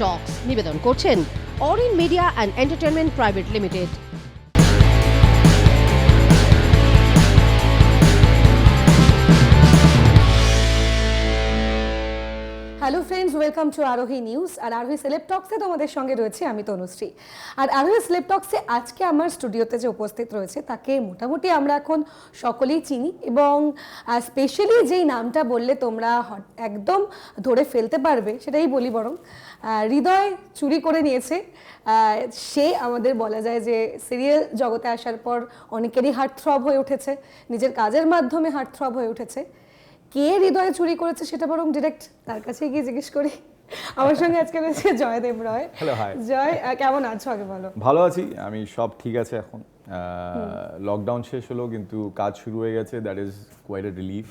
টক্স নিবেদন করছেন Arin media and entertainment private limited. Hello friends, welcome to Arohi news. আর Arohi celeb টক্সে তোমাদের সঙ্গে রয়েছে আমি তনুশ্রী। আর আরোহী সেলেব টক্সে আজকে আমার স্টুডিওতে যে উপস্থিত রয়েছে তাকে মোটামুটি আমরা এখন সকলেই চিনি, এবং স্পেশালি যেই নামটা বললে তোমরা একদম ধরে ফেলতে পারবে সেটাই বলি বরং। হৃদয় চুরি করে নিয়েছে। সে আমাদের বলা যায় যে সিরিয়াল জগতে আসার পর অনেকেরই হার্টথ্রব হয়ে উঠেছে, নিজের কাজের মাধ্যমে হার্টথ্রব হয়ে উঠেছে। কে হৃদয়ে চুরি করেছে সেটা বরং ডিরেক্ট তার কাছে গিয়ে জিজ্ঞেস করি। আমার সঙ্গে আজকে রয়েছে জয়দেব রয়। হ্যালো, হাই জয়, কেমন আছো আগে বলো? ভালো আছি আমি, সব ঠিক আছে এখন। লকডাউন শেষ হলো কিন্তু কাজ শুরু হয়ে গেছে, that is quite a relief.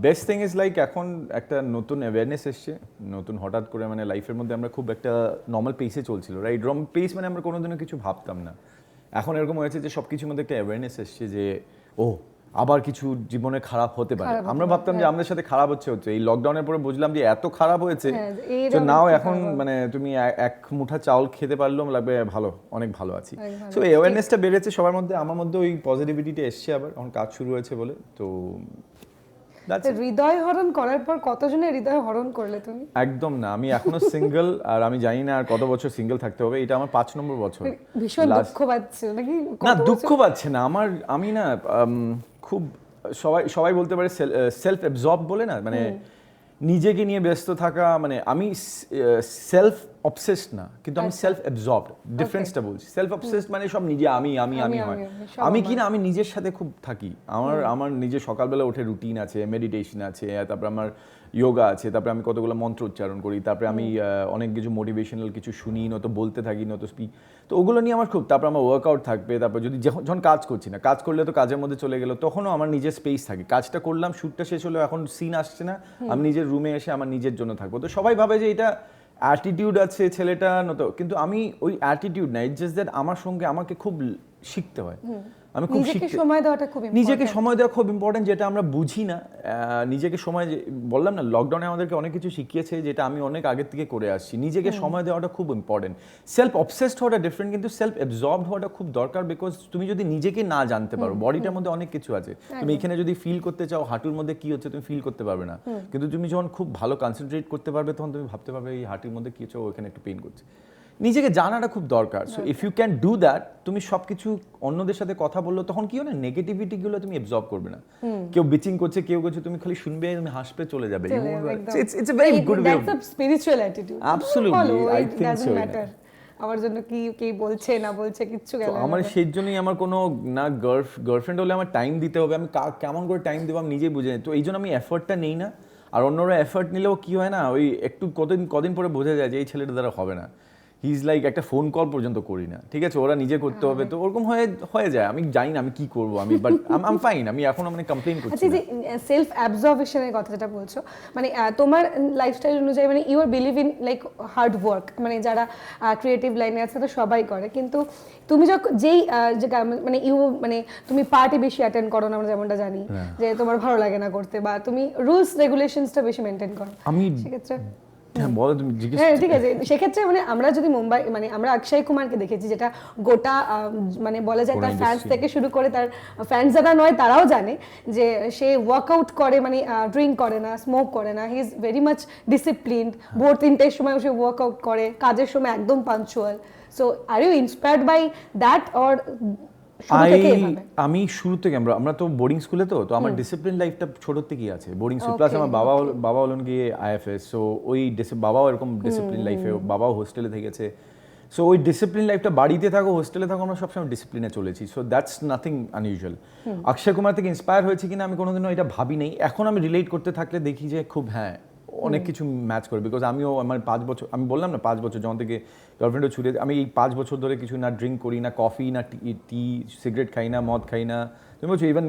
Best thing is like এখন একটা নতুন অ্যাওয়ারনেস এসছে, নতুন হঠাৎ করে মানে লাইফের মধ্যে আমরা খুব একটা নর্মাল পেসে চলছিল, রাইট? পেস মানে আমরা কোনোদিনও কিছু ভাবতাম না। এখন এরকম হয়েছে যে সব কিছুর মধ্যে একটা অ্যাওয়ারনেস এসছে যে ও আবার কিছু জীবনে খারাপ হতে পারে। আমরা ভাবতাম যে আমাদের সাথে খারাপ হচ্ছে, এই লকডাউনের পরে বুঝলাম যে এত খারাপ হয়েছে তো নাও এখন মানে তুমি এক মুঠা চাউল খেতে পারলেও লাগবে ভালো, অনেক ভালো আছি। সো এই অ্যাওয়ারনেসটা বেড়েছে সবার মধ্যে, আমার মধ্যে ওই পজিটিভিটিটা এসছে আবার, এখন কাজ শুরু হয়েছে বলে। তো হৃদয় হরণ করার পর কতজনের হৃদয় হরণ করলে তুমি? একদম না, আমি এখনো সিঙ্গেল, আর আমি জানি না আর কত বছর সিঙ্গেল থাকতে হবে। এটা আমার 5 নম্বর বছর। ভীষণ দুঃখ পাচ্ছে নাকি? না, দুঃখ পাচ্ছে না আমার, আমি না খুব সবাই বলতে পারে সেলফ অ্যাবজর্ব বলে না, মানে নিজেকে নিয়ে ব্যস্ত থাকা। মানে আমি সেলফ অবসেসড না, কিন্তু আমি সেলফ অ্যাবজর্বড, ডিফারেন্সটা বলছি। সেলফ অবসেসড মানে সব নিজে আমি হয়। আমি কি না, আমি নিজের সাথে খুব থাকি। আমার নিজের সকালবেলা উঠে রুটিন আছে, মেডিটেশন আছে, তারপর আমার যোগা আছে, তারপরে আমি কতগুলো মন্ত্র উচ্চারণ করি, তারপরে আমি অনেক কিছু মোটিভেশনাল কিছু শুনি, নয়তো বলতে থাকি, নয়তো স্পিক। তো ওগুলো নিয়ে আমার খুব, তারপর আমার ওয়ার্কআউট থাকবে, তারপর যদি যখন কাজ করছি না, কাজ করলে তো কাজের মধ্যে চলে গেলো, তখনও আমার নিজের স্পেস থাকে। কাজটা করলাম, শ্যুটটা শেষ হলো, এখন সিন আসছে না, আমি নিজের রুমে এসে আমার নিজের জন্য থাকবো। তো সবাই ভাবে যে এটা অ্যাটিটিউড আছে ছেলেটা নতো, কিন্তু আমি ওই অ্যাটিটিউড না, ইটস জাস্ট দ্যাট আমার সঙ্গে আমাকে খুব শিখতে হয়। আমি খুব নিজেকে সময় দেওয়াটা খুব ইম্পর্টেন্ট। নিজেকে সময় দেওয়া খুব ইম্পর্টেন্ট, যেটা আমরা বুঝি না। নিজেকে সময়, বললাম না লকডাউনে আমাদেরকে অনেক কিছু শিখিয়েছে, যেটা আমি অনেক আগের থেকে করে আসছি। নিজেকে সময় দেওয়াটা খুব ইম্পর্টেন্ট। সেলফ অবসেসড হওয়াটা ডিফারেন্ট, কিন্তু সেলফ অ্যাবজর্বড হওয়াটা খুব দরকার। বিকজ তুমি যদি নিজেকে না জানতে পারো, বডিটার মধ্যে অনেক কিছু আছে, তুমি এখানে যদি ফিল করতে চাও হাঁটুর মধ্যে কি হচ্ছে, তুমি ফিল করতে পারবে না। কিন্তু তুমি যখন খুব ভালো কনসেন্ট্রেট করতে পারবে, তখন তুমি ভাবতে পারবে এই হাঁটুর মধ্যে কি হচ্ছে, ওখানে একটু পেইন করছে। নিজেকে জানাটা খুব দরকার। So if you can do that, তুমি সবকিছু অন্যদের সাথে কথা বললো তখন কি হয় না, নেগেটিভিটি গুলো তুমি অ্যাবজর্ব করবে না। কেউ বিচিং করছে, কেউ করছে, তুমি খালি শুনবে, তুমি হাসবে, চলে যাবে। It's a very good way. That's a spiritual attitude. Absolutely, I think so. আমার জন্য কি বলছে না বলছে কিচ্ছু গেল না। আমার সেই জন্যই আমার কোনো না গার্লফ্রেন্ড হলে আমার টাইম দিতে হবে, আমি কেমন করে টাইম দেবো আমি নিজেই বুঝে নিই। তো এই জন্য আমি এফর্টটা নেই না। আর অন্যরা এফর্ট নিলেও কি হয় না, ওই একটু কদিন পরে বোঝা যায় যে এই ছেলেটা দ্বারা হবে না। হি ইজ লাইক একটা ফোন কল পর্যন্ত করি না, ঠিক আছে, ওরা নিজে করতে হবে। তো ওরকম হয়ে যায়। আমি জানি না আমি কি করবো, আমি বাট আই এম ফাইন। আমি এখনো মানে কমপ্লেইন করছি। আচ্ছা, যে সেলফ অ্যাবজর্বেশনের কথা যেটা বলছো, মানে তোমার লাইফস্টাইল অনুযায়ী মানে you are believe in like hard work, মানে যারা ক্রিয়েটিভ লাইনে আছে তো সবাই করে, কিন্তু তুমি যখন মানে মানে তুমি পার্টি বেশি অ্যাটেন্ড করো না, আমরা যেমনটা জানি যে তোমার ভালো লাগে না করতে, বা তুমি রুলস রেগুলেশনসটা বেশি মেনটেন করো, আমি সেক্ষেত্রে বলো তুমি জিজ্ঞেস। হ্যাঁ, ঠিক আছে। সেক্ষেত্রে মানে আমরা যদি মুম্বাই, মানে আমরা অক্ষয় কুমারকে দেখেছি, যেটা গোটা মানে বলা যায় তার ফ্যান্স থেকে শুরু করে তার ফ্যান্স যারা নয় তারাও জানে যে সে ওয়ার্কআউট করে, মানে ড্রিঙ্ক করে না, স্মোক করে না, he is very much disciplined. ভোর 3টের সময় সে ওয়ার্কআউট করে, কাজের সময় একদম punctual. So are you inspired by that or? আমি শুরু থেকে, আমরা তো বোর্ডিং স্কুলে, তো আমার ডিসিপ্লিন লাইফটা ছোট থেকেই আছে। বোর্ডিং স্কুল, প্লাস আমার বাবা হলেন গিয়ে আইএফএস। সো ওই বাবাও এরকম ডিসিপ্লিন লাইফে, বাবাও হোস্টেলে থেকেছে। সো ওই ডিসিপ্লিন লাইফটা, বাড়িতে থাকো হোস্টেলে থাকো, আমরা সবসময় ডিসিপ্লিনে চলেছি। So that's nothing unusual. Akshay Kumar থেকে ইন্সপায়ার হয়েছে কিনা আমি কোনোদিনও এটা ভাবি নেই। এখন আমি রিলেট করতে থাকলে দেখি যে খুব অনেক কিছু ম্যাচ করে। বিকজ আমিও আমার 5 বছর, আমি বললাম না 5 বছর যখন থেকে গার্লফ্রেন্ডও ছুটে, আমি এই 5 বছর ধরে কিছু না ড্রিঙ্ক করি, না কফি, না টি, সিগারেট খাই না, মদ খাই না, তুমি বলছো ইভেন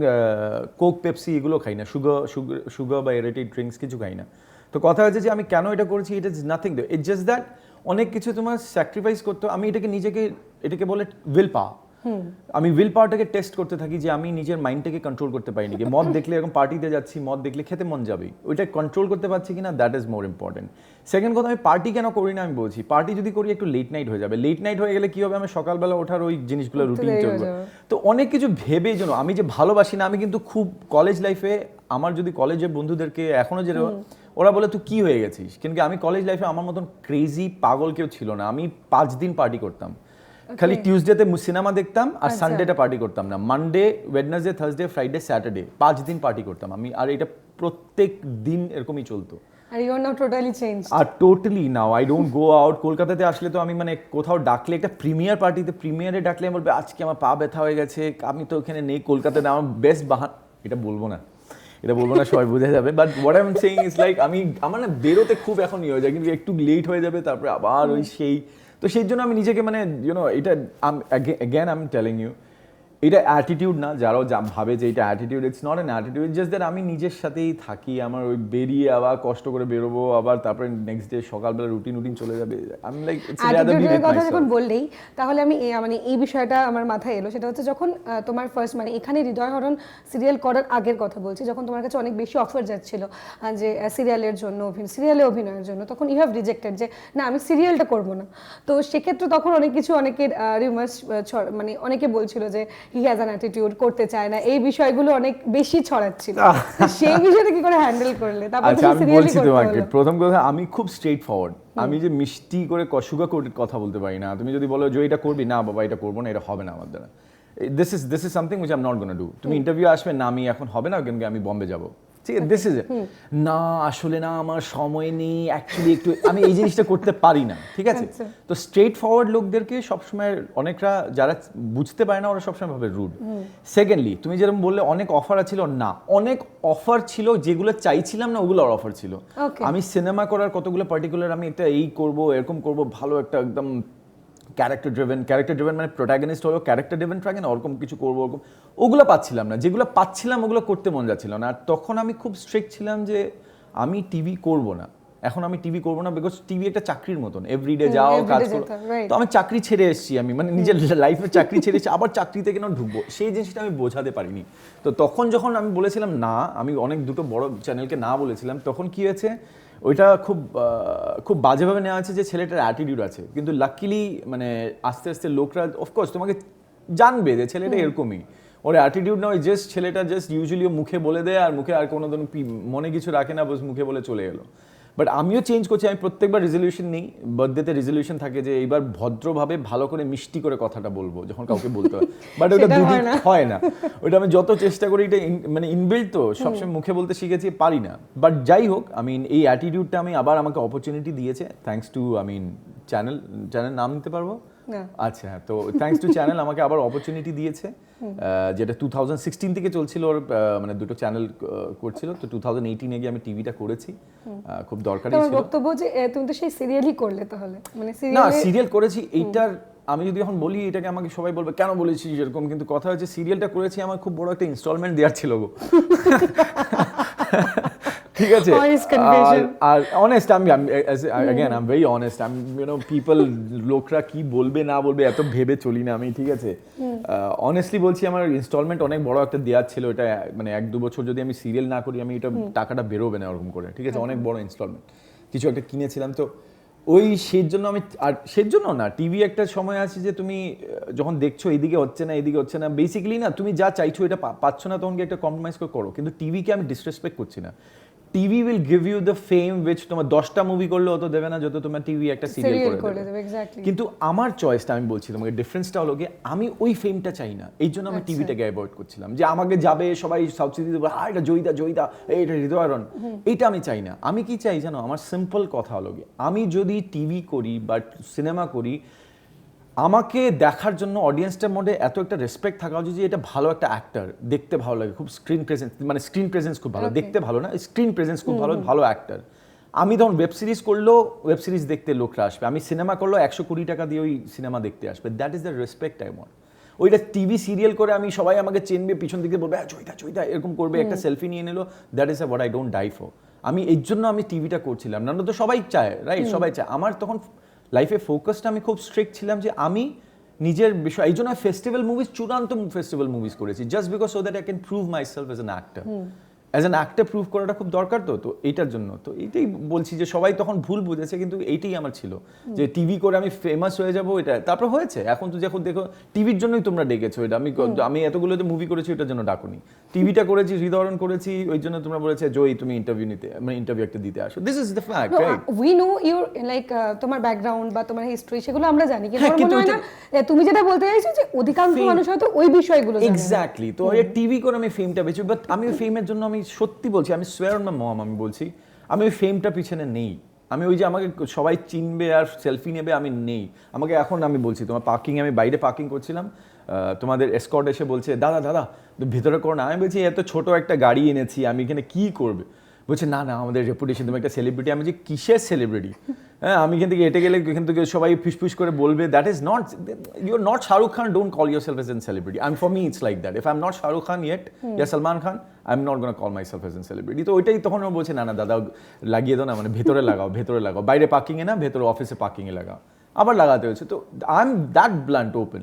কোক, পেপসি এগুলো খাই না, সুগার বা এরেটেড ড্রিঙ্কস কিছু খাই না। তো কথা হচ্ছে যে আমি কেন এটা করেছি, it is nothing, it's just that অনেক কিছু তোমার স্যাক্রিফাইস করতে। আমি এটাকে বলে উইল পাওয়ার। আমি উইল পাওয়ারটাকে টেস্ট করতে থাকি যে আমি নিজের মাইন্ডটাকে কন্ট্রোল করতে পারিনি কি মদ দেখলে এরকম পার্টিতে যাচ্ছি মদ দেখলে খেতে মন যাবেই ওইটা কন্ট্রোল করতে পারছি কিনা that is more important second কথা আমি পার্টি কেন করি না আমি বলছি পার্টি যদি করি একটু লেট নাইট হয়ে যাবে লেট নাইট হয়ে গেলে কি হবে আমি সকালবেলা ওঠার ওই জিনিসগুলো রুটিন চলবে তো অনেক কিছু ভেবে জন্য আমি যে ভালোবাসি না আমি কিন্তু খুব কলেজ লাইফে আমার যদি কলেজের বন্ধুদেরকে এখনো যে ওরা বলে তুই কি হয়ে গেছিস কিন্তু আমি কলেজ লাইফে আমার মতন ক্রেজি পাগল কেউ ছিল না আমি 5 দিন পার্টি করতাম খালি টিউসডেতে সিনেমা দেখতাম আর সানডেটা পার্টি করতাম না Monday Wednesday Thursday Friday Saturday 5 দিন পার্টি করতাম আমি আর এটা প্রত্যেক দিন এরকমই চলতো আর you are now totally changed আর totally now I don't go out কলকাতাতে আসলে তো আমি মানে কোথাও ডাকলে একটা প্রিমিয়ার পার্টিতে প্রিমিয়ারে ডাকলে আমি বলবে আজকে আমার পা ব্যথা হয়ে গেছে আমি তো ওখানে নেই কলকাতাতে আমার বেস্ট এটা বলবো না সবাই বুঝে যাবে but what I am saying is like আমি আমার না বেরোতে খুব এখন ইয়ে হয়ে যায় কিন্তু একটু লেট হয়ে যাবে তারপরে আবার ওই সেই তো সেই জন্য আমি নিজেকে মানে ইউনো এটা again I am telling you এটা অ্যাটিটিউড না যারাও ভাবে যে এটা attitude it's not an attitude just that আমি নিজের সাথেই থাকি আমার ওই বেরিয়ে আবার কষ্ট করে বেরোবো আবার তারপরে নেক্সট ডে সকালবেলা রুটিন চলে যাবে আমি লাইক অ্যাটিটিউডের কথা যখন বললেই তাহলে আমি মানে এই বিষয়টা আমার মাথায় এলো সেটা হচ্ছে যখন তোমার ফার্স্ট মানে এখানে হৃদয়হরণ সিরিয়াল করার আগের কথা বলছি যখন তোমার কাছে অনেক বেশি অফার যাচ্ছিল যে সিরিয়ালের জন্য সিরিয়ালে অভিনয়ের জন্য তখন ইউ হ্যাভ রিজেক্টেড যে না আমি সিরিয়ালটা করবো না তো সেক্ষেত্রে তখন অনেক কিছু অনেকের রিমার্স মানে অনেকে বলছিল যে হি হ্যাজ অ্যান অ্যাটিটিউড করতে চায় না এই বিষয়গুলো অনেক বেশি ছড়াচ্ছিল সেই বিষয়টা কি করে হ্যান্ডেল করলে তারপর আচ্ছা আমি বলছি তোমাকে প্রথম কথা আমি খুব স্ট্রেট ফরওয়ার্ড আমি যে মিষ্টি করে সুগার কোটেড কথা বলতে পারি না তুমি যদি বলো যে এটা করবি না বাবা এটা করবো না এটা হবে না আমার দ্বারা this is something which I am not gonna do তুমি ইন্টারভিউ আসবে না আমি এখন হবে না কিন্তু আমি বম্বে যাবো ঠিক আছে দিস ইজ না আসলে না আমার সময় নেই অ্যাকচুয়ালি একটু আমি এই জিনিসটা করতে পারি না ঠিক আছে তো স্ট্রেট ফরওয়ার্ড লোকদেরকে সবসময় অনেকরা যারা বুঝতে পারে না ওরা সবসময় ভাবে রুড সেকেন্ডলি তুমি যেরকম বললে অনেক অফার ছিল না অনেক অফার ছিল যেগুলো চাইছিলাম না ওগুলোর অফার ছিল আমি সিনেমা করার কতগুলো পার্টিকুলার আমি একটা এই করব এরকম করব ভালো একটা একদম ক্যারেক্টার ড্রিভেন মানে প্রোটাগনিস্ট হলো ক্যারেক্টার ড্রিভেন থাকে না ওরকম কিছু করবো ওরকম ওগুলো পাচ্ছিলাম না যেগুলো পাচ্ছিলাম ওগুলো করতে মন যাচ্ছিল না আর তখন আমি খুব স্ট্রিক্ট ছিলাম যে আমি টিভি করব না এখন আমি টিভি করবো না বিকজ টিভি একটা চাকরির মতন এভরিডে যাও কাজ করো তো আমি চাকরি ছেড়ে এসেছি আমি মানে নিজের লাইফে চাকরি ছেড়ে এসেছি আবার চাকরিতে কেন ঢুকবো সেই জিনিসটা আমি বোঝাতে পারিনি তো তখন যখন আমি বলেছিলাম না আমি অনেক দুটো বড় চ্যানেলকে না বলেছিলাম তখন কি হয়েছে ওইটা খুব বাজেভাবে নেওয়া আছে যে ছেলেটার অ্যাটিটিউড আছে কিন্তু লাকিলি মানে আস্তে আস্তে লোকরা অফকোর্স তোমাকে জানবে যে ছেলেটা এরকমই ওর অ্যাটিটিউড না ওই ছেলেটা ইউজুয়ালি মুখে বলে দেয় আর মুখে আর কোনো দিন মনে কিছু রাখে না বাস মুখে বলে চলে এলো বাট আমিও চেঞ্জ করছি আমি প্রত্যেকবার রেজলিউশন নিই বার্থডেতে রেজলিউশন থাকে যে এইবার ভদ্রভাবে ভালো করে মিষ্টি করে কথাটা বলবো যখন কাউকে বলতে হয় বাট ওটা দুদিন হয় না ওটা আমি যত চেষ্টা করি এটা মানে ইনবিল্ট তো সবসময় মুখে বলতে শিখেছি পারি না বাট যাই হোক আমি এই অ্যাটিটিউডটা আমি আবার আমাকে অপরচুনিটি দিয়েছে থ্যাঙ্কস টু চ্যানেল নাম নিতে পারবো আচ্ছা তো থ্যাঙ্কস টু চ্যানেল আমাকে আবার অপরচুনিটি দিয়েছে যেটা 2016 থেকে চলছিল ওর মানে দুটো চ্যানেল করছিল তো 2018 গিয়ে আমি টিভিটা করেছি খুব দরকারি ছিল বক্তব্য যে তুমি তো সেই সিরিয়ালই করলে তাহলে মানে না সিরিয়াল করেছি এইটার আমি যদি এখন বলি এটাকে আমাকে সবাই বলবে কেন বলেছিস এরকম কিন্তু কথা হচ্ছে সিরিয়ালটা করেছি আমার খুব বড় একটা ইনস্টলমেন্ট দেওয়ার ছিল গো ঠিক আছে আর অনেস্ট আমি again I am very honest I am people লোকরা কি বলবে না বলবে এত ভেবে চলি না আমি ঠিক আছে অনেস্টলি বলছি আমার ইনস্টলমেন্ট অনেক বড় একটা দেওয়ার ছিল এটা মানে 1-2 বছর যদি আমি সিরিয়াল না করি আমি এটা টাকাটা বেরোবে না ওরকম করে ঠিক আছে অনেক বড় ইনস্টলমেন্ট কিছু একটা কিনেছিলাম তো ওই সেই জন্য আমি আর সেই জন্য না টিভি একটা সময় আছে যে তুমি যখন দেখছো এইদিকে হচ্ছে না বেসিক্যালি না তুমি যা চাইছো এটা পাচ্ছ না তখন কি একটা কম্প্রোমাইজ করো কিন্তু টিভিকে আমি ডিসরেসপেক্ট করছি না TV will give you the fame which তোমার 10টা মুভি করলে অত দেবে না যত তোমার টিভি একটা সিরিয়াল করে দেবে কিন্তু আমার চয়েসটা আমি বলছি তোমাকে ডিফারেন্সটা হলো কি আমি ওই ফেমটা চাই না এই জন্য আমি টিভিটাকে অ্যাভয়েড করছিলাম যে আমাকে যাবে সবাই সাউথ সিটিতে এটা জয়িতা এটা হৃদয়হরণ এইটা আমি চাই না আমি কি চাই জানো আমার সিম্পল কথা হলো কি আমি যদি টিভি করি বা সিনেমা করি আমাকে দেখার জন্য অডিয়েন্সটার মধ্যে এত একটা রেসপেক্ট থাকা উচিত যে এটা ভালো একটা অ্যাক্টর দেখতে ভালো লাগে খুব স্ক্রিন প্রেজেন্স খুব ভালো দেখতে ভালো না স্ক্রিন প্রেজেন্স খুব ভালো অ্যাক্টর আমি তখন ওয়েব সিরিজ করলেও ওয়েব সিরিজ দেখতে লোকরা আসবে আমি সিনেমা করলেও 120 টাকা দিয়ে ওই সিনেমা দেখতে আসবে that is the respect I want ওইটা টিভি সিরিয়াল করে আমি সবাই আমাকে চেনবে পিছন দিকে বলবে জয়িতা এরকম করবে একটা সেলফি নিয়ে নিল that is what I don't die for আমি এই জন্য আমি টিভিটা করছিলাম না তো সবাই চায় রাইট সবাই চায় আমার তখন লাইফে ফোকাসটা আমি খুব স্ট্রিক্ট ছিলাম যে আমি নিজের বিষয়, এই জন্য ফেস্টিভ্যাল মুভিজ, চূড়ান্ত ফেস্টিভ্যাল মুভিজ করেছি, just because so that I can prove my self as an actor. As an actor prove করাটা খুব দরকার, তো এইটার জন্য তো এইটাই বলছি যে সবাই তখন ভুল বুঝেছে, কিন্তু এইটাই আমার ছিল যে টিভি করে আমি ফেমাস হয়ে যাব, এটা তারপর হয়েছে। এখন তো যখন দেখো টিভির জন্যই তোমরা ডেকেছো, এটা আমি এতগুলো যে মুভি করেছি এটার জন্য ডাকুনি, টিভিটা করেছি, হৃদয়হরণ করেছি, ওই জন্য তোমরা বলেছে জয় তুমি ইন্টারভিউ নিতে, মানে ইন্টারভিউ একটা দিতে আসো। This is the fact, right? We know your like তোমার ব্যাকগ্রাউন্ড বা তোমার হিস্ট্রি সেগুলো আমরা জানি, কিন্তু হ্যাঁ, আমার মনে হয় না তুমি যেটা বলতে চাইছো যে অধিকাংশ মানুষ হয়তো ওই বিষয়গুলো জানে না। এক্স্যাক্টলি। তো এই টিভি করে আমি ফেমটা পেয়েছি, বাট আমি ওই ফেমের জন্য, আমি সত্যি বলছি, আমি সোয়ার অন মাই মম, আমি বলছি আমি ওই ফেমটা পিছনে নেই। আমি ওই যে আমাকে সবাই চিনবে আর সেলফি নেবে, আমি নেই। আমাকে এখন আমি বলছি, তোমার পার্কিং, আমি বাইরে পার্কিং করছিলাম, তোমাদের এসকর্ট এসে বলছে দাদা দাদা ভিতরে করো না। আমি বলছি এত ছোট একটা গাড়ি এনেছি, আমি এখানে কি করবে? বলছে না না আমাদের রেপুটেশন, তুমি একটা সেলিব্রিটি। আমি যে কিসের সেলিব্রিটি? হ্যাঁ, আমি এখান থেকে এটে গেলে এখান থেকে সবাই ফিসফিস করে বলবে, that is not, you are not Shahrukh Khan, don't call yourself as an celebrity. And for me it's like that, if I am not Shahrukh Khan yet ইয়া Salman Khan, I am not gonna call myself as an celebrity. তো ওইটাই তখন ও বলছে না না দাদা লাগিয়ে দাও না, মানে ভেতরে লাগাও, ভেতরে লাগাও, বাইরে পার্কিংয়ে না, ভেতরে অফিসে পার্কিংয়ে লাগাও। আবার লাগাতে হয়েছে। তো I am that blunt open.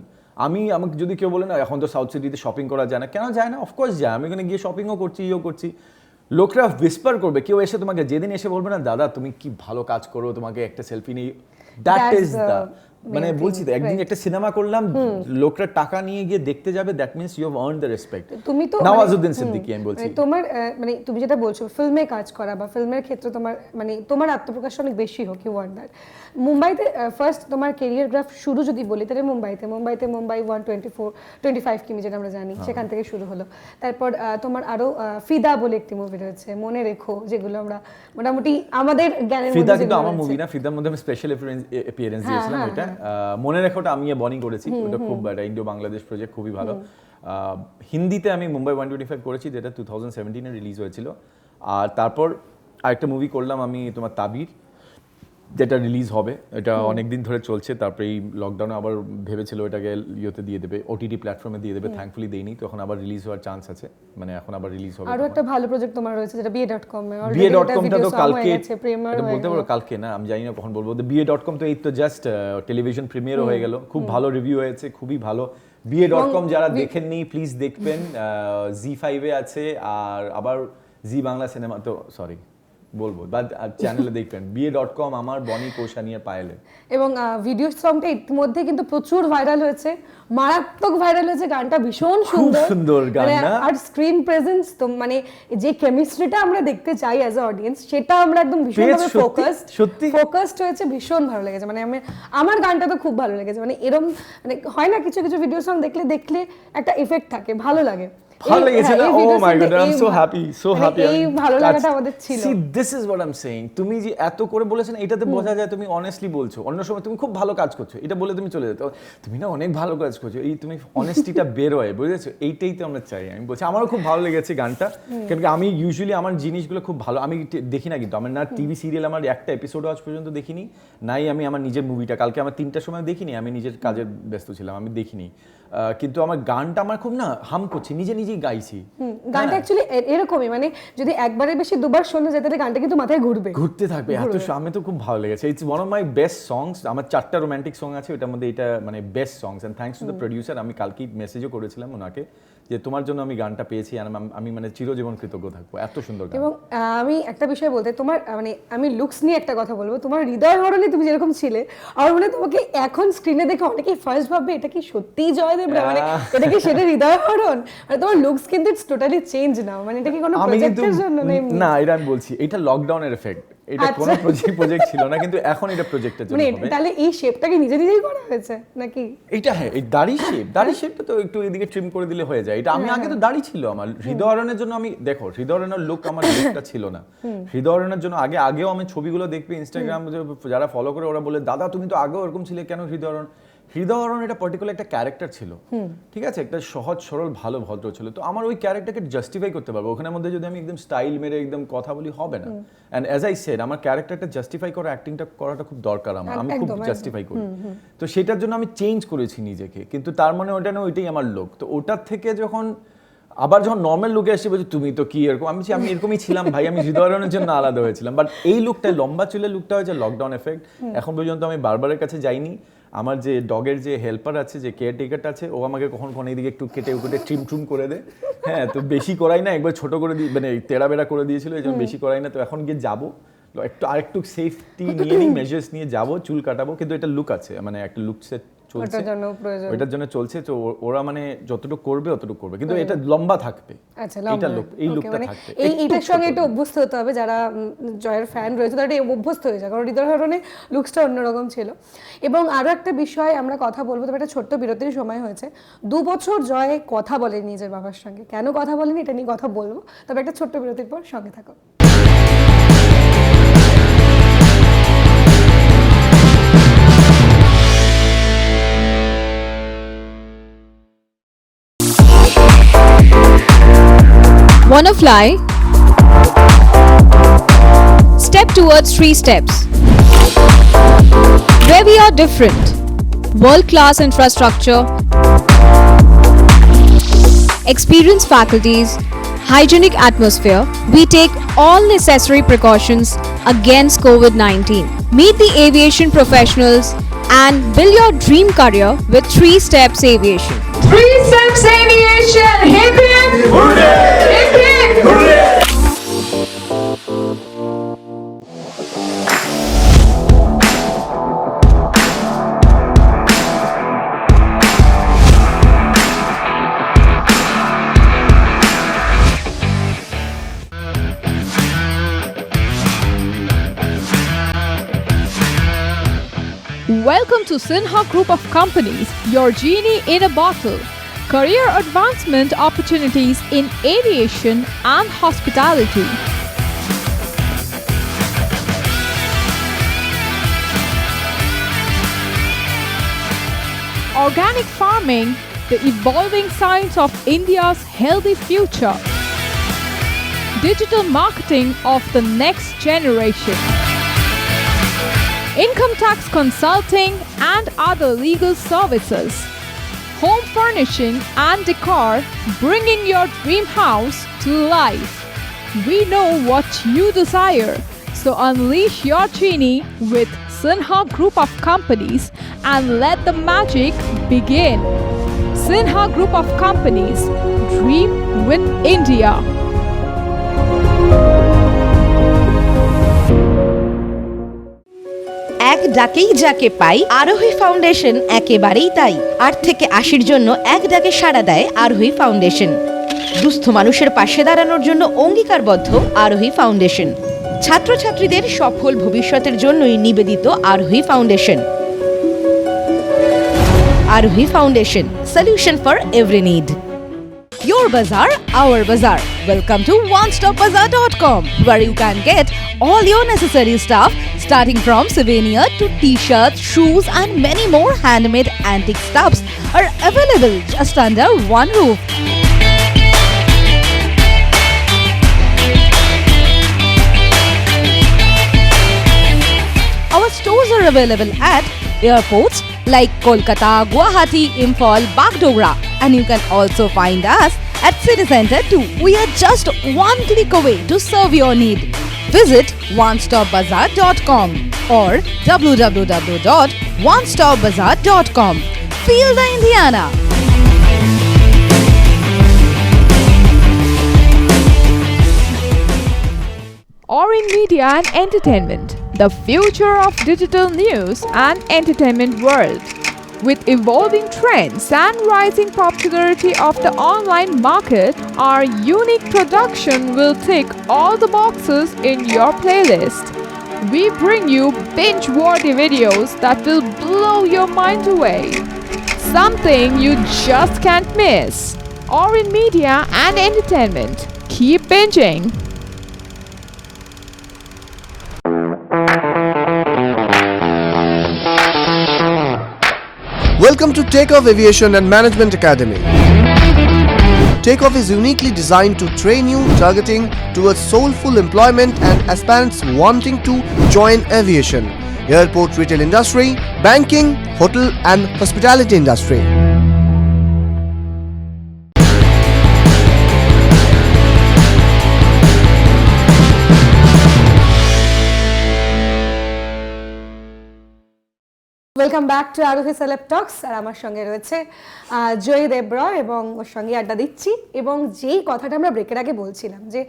আমাকে যদি কেউ বলে না এখন তো সাউথ সিটিতে শপিং করা যায় না, কেন যায় না? অফকোর্স যায়। আমি এখানে গিয়ে শপিংও করছি, ইও করছি। লোকরা উইসপার করবে, কেউ এসে তোমাকে যেদিন এসে বলবে না দাদা তুমি কি ভালো কাজ করো, তোমাকে একটা সেলফি নেই, দ্যাট ইজ দ্য, মানে বলছি তো একদিন একটা সিনেমা করলাম, লোকরা টাকা নিয়ে গিয়ে দেখতে যাবে, that means you have earned the respect. তুমি তো নওয়াজুদ্দিন সিদ্দিকী আমি বলছি, তোমার মানে তুমি যেটা বলছো ফিল্মে কাজ করা বা ফিল্মের ক্ষেত্রে তোমার মানে তোমার আত্মপ্রকাশ অনেক বেশি হোক, ইউ ওয়ান্ট দ্যাট। মুম্বাইতে ফার্স্ট তোমার কেরিয়ার গ্রাফ শুরু যদি বলি তাহলে মুম্বাই 125 কিমি যেটা আমরা জানি, সেখান থেকে শুরু হলো। তারপর তোমার আরো ফিদা বলে একটি মুভি রয়েছে, মনে রেখো, যেগুলো আমরা মোটামুটি আমাদের জ্ঞানের ফিদা মধ্যে কিন্তু আমার মুভি না, ফিদার মধ্যে আমি স্পেশাল অ্যাপিয়ারেন্স দিয়েছিলাম। ওটা মনে রেখোটা আমি বনি করেছি, ওটা খুব একটা ইন্ডো বাংলাদেশ প্রজেক্ট, খুবই ভালো। হিন্দিতে আমি মুম্বাই 125 করেছি, যেটা 2017-এ রিলিজ হয়েছিল। আর তারপর আরেকটা মুভি করলাম আমি, তোমার তাবির, যেটা রিলিজ হবে, এটা অনেকদিন ধরে চলছে। তারপরে এই লকডাউনে আবার ভেবেছিল এটাকে ইয়েতে দিয়ে দেবে, ওটিটি প্ল্যাটফর্মে দিয়ে দেবে, থ্যাঙ্কফুলি দেয়নি। তো এখন আবার রিলিজ হওয়ার চান্স আছে, মানে এখন আবার রিলিজ হবে। আরো একটা ভালো প্রজেক্ট তোমার রয়েছে যেটা বিয়ে.com এ, বিয়ে.com-টা তো কালকে, প্রিমিয়ার এটা বলতে পারো কালকে না, আমি জানি না কখন বলবো। বিয়ে.com তো এই তো জাস্ট টেলিভিশন প্রিমিয়ারও হয়ে গেল, খুব ভালো রিভিউ হয়েছে, খুবই ভালো। বিয়ে.com যারা দেখেননি প্লিজ দেখবেন, জি5-এ আছে, আর আবার জি বাংলা সিনেমা, তো সরি বলবো, বাট চ্যানেলে দেখবেন বিয়ে.com, আমার বনি কোশানিয়া পায়েলে। এবং ভিডিও সংটা ইতিমধ্যে কিন্তু প্রচুর ভাইরাল হয়েছে, মারাত্মক ভাইরাল হয়েছে, গানটা ভীষণ সুন্দর, সুন্দর গান না? আর স্ক্রিন প্রেজেন্স তো মানে যে কেমিস্ট্রিটা আমরা দেখতে চাই অ্যাজ আ অডিয়েন্স, সেটা আমরা একদম ভীষণভাবে ফোকাসড হয়েছে, ভীষণ ভালো লেগেছে। মানে আমার গানটা তো খুব ভালো লেগেছে। মানে এরকম মানে হয় না, কিছু কিছু ভিডিও সং দেখলে একটা এফেক্ট থাকে, ভালো লাগে, ভালো লেগেছে না? Oh my god, I am so happy, so happy. এই ভালো লাগাটা আমাদের ছিল। See this is what I am saying. তুমি যে এত করে বলেছেন, এটাতে বোঝা যায় তুমি অনেস্টলি বলছো। অন্য সময় তুমি খুব ভালো কাজ করছো, এটা বলে তুমি চলে যেতে, তুমি না অনেক ভালো কাজ করছো, এই তুমি অনেস্টিটা বের হয়, বুঝেছো? এইটাই তো আমরা চাই। আমি বলছি আমারও খুব ভালো লেগেছে গানটা, কারণ আমি ইউজুয়ালি আমার জিনিসগুলো খুব ভালো আমি দেখি না, কিন্তু আমার না টিভি সিরিয়াল আমার একটা এপিসোডও আজ পর্যন্ত দেখিনি, নাই আমি আমার নিজের মুভিটা কালকে আমার 3টার সময় দেখিনি, আমি নিজের কাজের ব্যস্ত ছিলাম, আমি দেখিনি। কিন্তু আমার গানটা আমার খুব না হাম করছি, নিজেই গাইছি। গানটা অ্যাকচুয়ালি এরকমই, মানে যদি একবারের বেশি দুবার শোনা যায় তাহলে গানটা কিন্তু মাথায় ঘুরতে থাকবে। এত আমি তো খুব ভালো লেগেছে। It's one of my best songs. আমার 4টা রোমান্টিক সং আছে, ওটার মধ্যে এটা মানে best songs. And thanks to the producer. আমি কালকেই মেসেজও করেছিলাম ওনাকে যে তোমার জন্য আমি গানটা পেয়েছি, আর আমি মানে চিরজীবন কৃতজ্ঞ থাকবো, এত সুন্দর গান। এবং আমি একটা বিষয় বলতে, তোমার মানে আমি লুকস নিয়ে একটা কথা বলবো, তোমার হৃদয় হরণে তুমি যেরকম ছিলে, আর মানে তোমাকে এখন স্ক্রিনে দেখে অনেকেই ফার্স্ট ভাববে এটা কি সত্যিই জয়দেব, মানে এটা কি সেটা হৃদয় হরণ, মানে তোমার লুকস কিন্তু ইটস টোটালি চেঞ্জ নাও, মানে এটা কি কোনো প্রজেক্টের জন্য না? এটা আমি বলছি এটা লকডাউনের এফেক্ট, এটা কোনো প্রজেক্ট ছিল না, কিন্তু এখন এটা প্রজেক্টের জন্য হবে। তাহলে এই শেপটাকে নিজেই করা হয়েছে নাকি? এটা হ্যাঁ, এই দাড়ি শেপটা তো একটু এদিকে ট্রিম করে দিলে হয়ে যায়। এটা আমি আগে তো দাড়ি ছিল আমার, হৃদয়হরণের জন্য আমি দেখো হৃদয়হরণের লুক আমার লুকটা ছিল না। হৃদয়হরণের জন্য আগেও আমি ছবিগুলো দেখবে ইনস্টাগ্রাম যারা ফলো করে, ওরা বলে দাদা তুমি তো আগেও এরকম ছিলে, কেন হৃদয়হরণ এটা পার্টিকুলার একটা ক্যারেক্টার ছিল, ঠিক আছে, একটা সহজ সরল ভালো ভদ্র ছিল। তো আমার ওই ক্যারেক্টারকে জাস্টিফাই করতে পারবো, ওখানের মধ্যে যদি আমি একদম স্টাইল মেরে একদম কথা বলি হবে না। অ্যান্ড অ্যাজ আই সেড, আমার ক্যারেক্টারটা জাস্টিফাই করা, অ্যাক্টিংটা করাটা খুব দরকার আমার, আমি খুব জাস্টিফাই করি। তো সেটার জন্য আমি চেঞ্জ করেছি নিজেকে, কিন্তু তার মানে ওটা না, ওইটাই আমার লুক। তো ওটার থেকে যখন নর্মাল লুকে আসছে বলছি তুমি তো কি এরকম, আমি এরকমই ছিলাম ভাই, আমি হৃদয়হরণের জন্য আলাদা হয়েছিলাম। বাট এই লুকটা, লম্বা চুলের লুকটা হয়েছে লকডাউন এফেক্ট। এখন পর্যন্ত আমি বারবারের কাছে যাইনি। আমার যে ডগের যে হেল্পার আছে, যে কেয়ারটেকারটা আছে, ও আমাকে কখন এইদিকে একটু কেটে কুটে ট্রিম করে দেয়। হ্যাঁ, তো বেশি করাই না, একবার ছোট করে দিই, মানে তেড়া বেড়া করে দিয়েছিল, এই জন্য বেশি করাই না। তো এখন গিয়ে যাবো, আরেকটু সেফটি নিয়ে নিই, মেজার্স নিয়ে যাবো, চুল কাটাবো, কিন্তু এটা লুক আছে, মানে একটা লুক সেট চলছে, ওটার জন্য চলছে। তো ওরা মানে যতটুকু করবে অতটুকু করবে, কিন্তু এটা লম্বা থাকবে। আচ্ছা, এটা লুক, এই লুকটা থাকবে, এইটার সঙ্গে একটু অভ্যস্ত হতে হবে। যারা জয়ের ফ্যান রয়েছে তারা এটা অভ্যস্ত হয়ে যায়, কারণ হৃদয় হরণে লুকসটা অন্যরকম ছিল। এবং আরো একটা বিষয় আমরা কথা বলবো, তবে একটা ছোট্ট বিরতির সময় হয়েছে। 2 বছর জয় কথা বলেনি নিজের বাবার সঙ্গে, কেন কথা বলেনি এটা নিয়ে কথা বলবো, তবে একটা ছোট্ট বিরতির পর সঙ্গে থাকো। Wanna fly? Step towards 3 steps. Where we are different. World-class infrastructure, experienced faculties, hygienic atmosphere. We take all necessary precautions against COVID-19. Meet the aviation professionals and build your dream career with 3 Steps Aviation. 3 Steps Aviation! Hip hip! Hooray! Hip hip! Hooray! Welcome to Sinha Group of Companies, your genie in a bottle. Career advancement opportunities in aviation and hospitality. Organic farming, the evolving science of India's healthy future. Digital marketing of the next generation. Income tax consulting and other legal services. Home furnishing and decor, bringing your dream house to life. We know what you desire, so unleash your genie with Sinha Group of Companies and let the magic begin. Sinha Group of Companies, dream with India. এক ডাকেই যাকে পাই, আরোহী foundation একেবারেই তাই। 8 থেকে 80-র জন্য এক ডাকে সাড়া দেয় আরোহী ফাউন্ডেশন। দুস্থ মানুষের পাশে দাঁড়ানোর জন্য অঙ্গীকারবদ্ধ আরোহী ফাউন্ডেশন। ছাত্রছাত্রীদের সফল ভবিষ্যতের জন্যই নিবেদিত আরোহী ফাউন্ডেশন। আরোহী foundation, solution for every need. Your bazaar, our bazaar. Welcome to onestopbazaar.com, where you can get all your necessary stuff, starting from souvenir to t-shirts, shoes and many more handmade antique stuffs are available just under one roof. Our stores are available at airports like Kolkata, Guwahati, Imphal, Bagdogra, and you can also find us at City Center too. We are just one click away to serve your need. Visit onestopbazaar.com or www.onestopbazaar.com. Feel the Indiana. Orin Media and Entertainment, the future of digital news and entertainment world. With evolving trends and rising popularity of the online market, our unique production will tick all the boxes in your playlist. We bring you binge-worthy videos that will blow your mind away. Something you just can't miss. Orin Media and Entertainment. Keep binging. Welcome to Takeoff Aviation and Management Academy. Takeoff is uniquely designed to train you targeting towards soulful employment and aspirants wanting to join aviation, airport retail industry, banking, hotel and hospitality industry. Welcome back to আরোহী celeb টক্স। আর আমার সঙ্গে রয়েছে জয়ী দেবরয় এবং ওর সঙ্গে আড্ডা দিচ্ছি। এবং যেই কথাটা আমরা ব্রেকের আগে বলছিলাম যে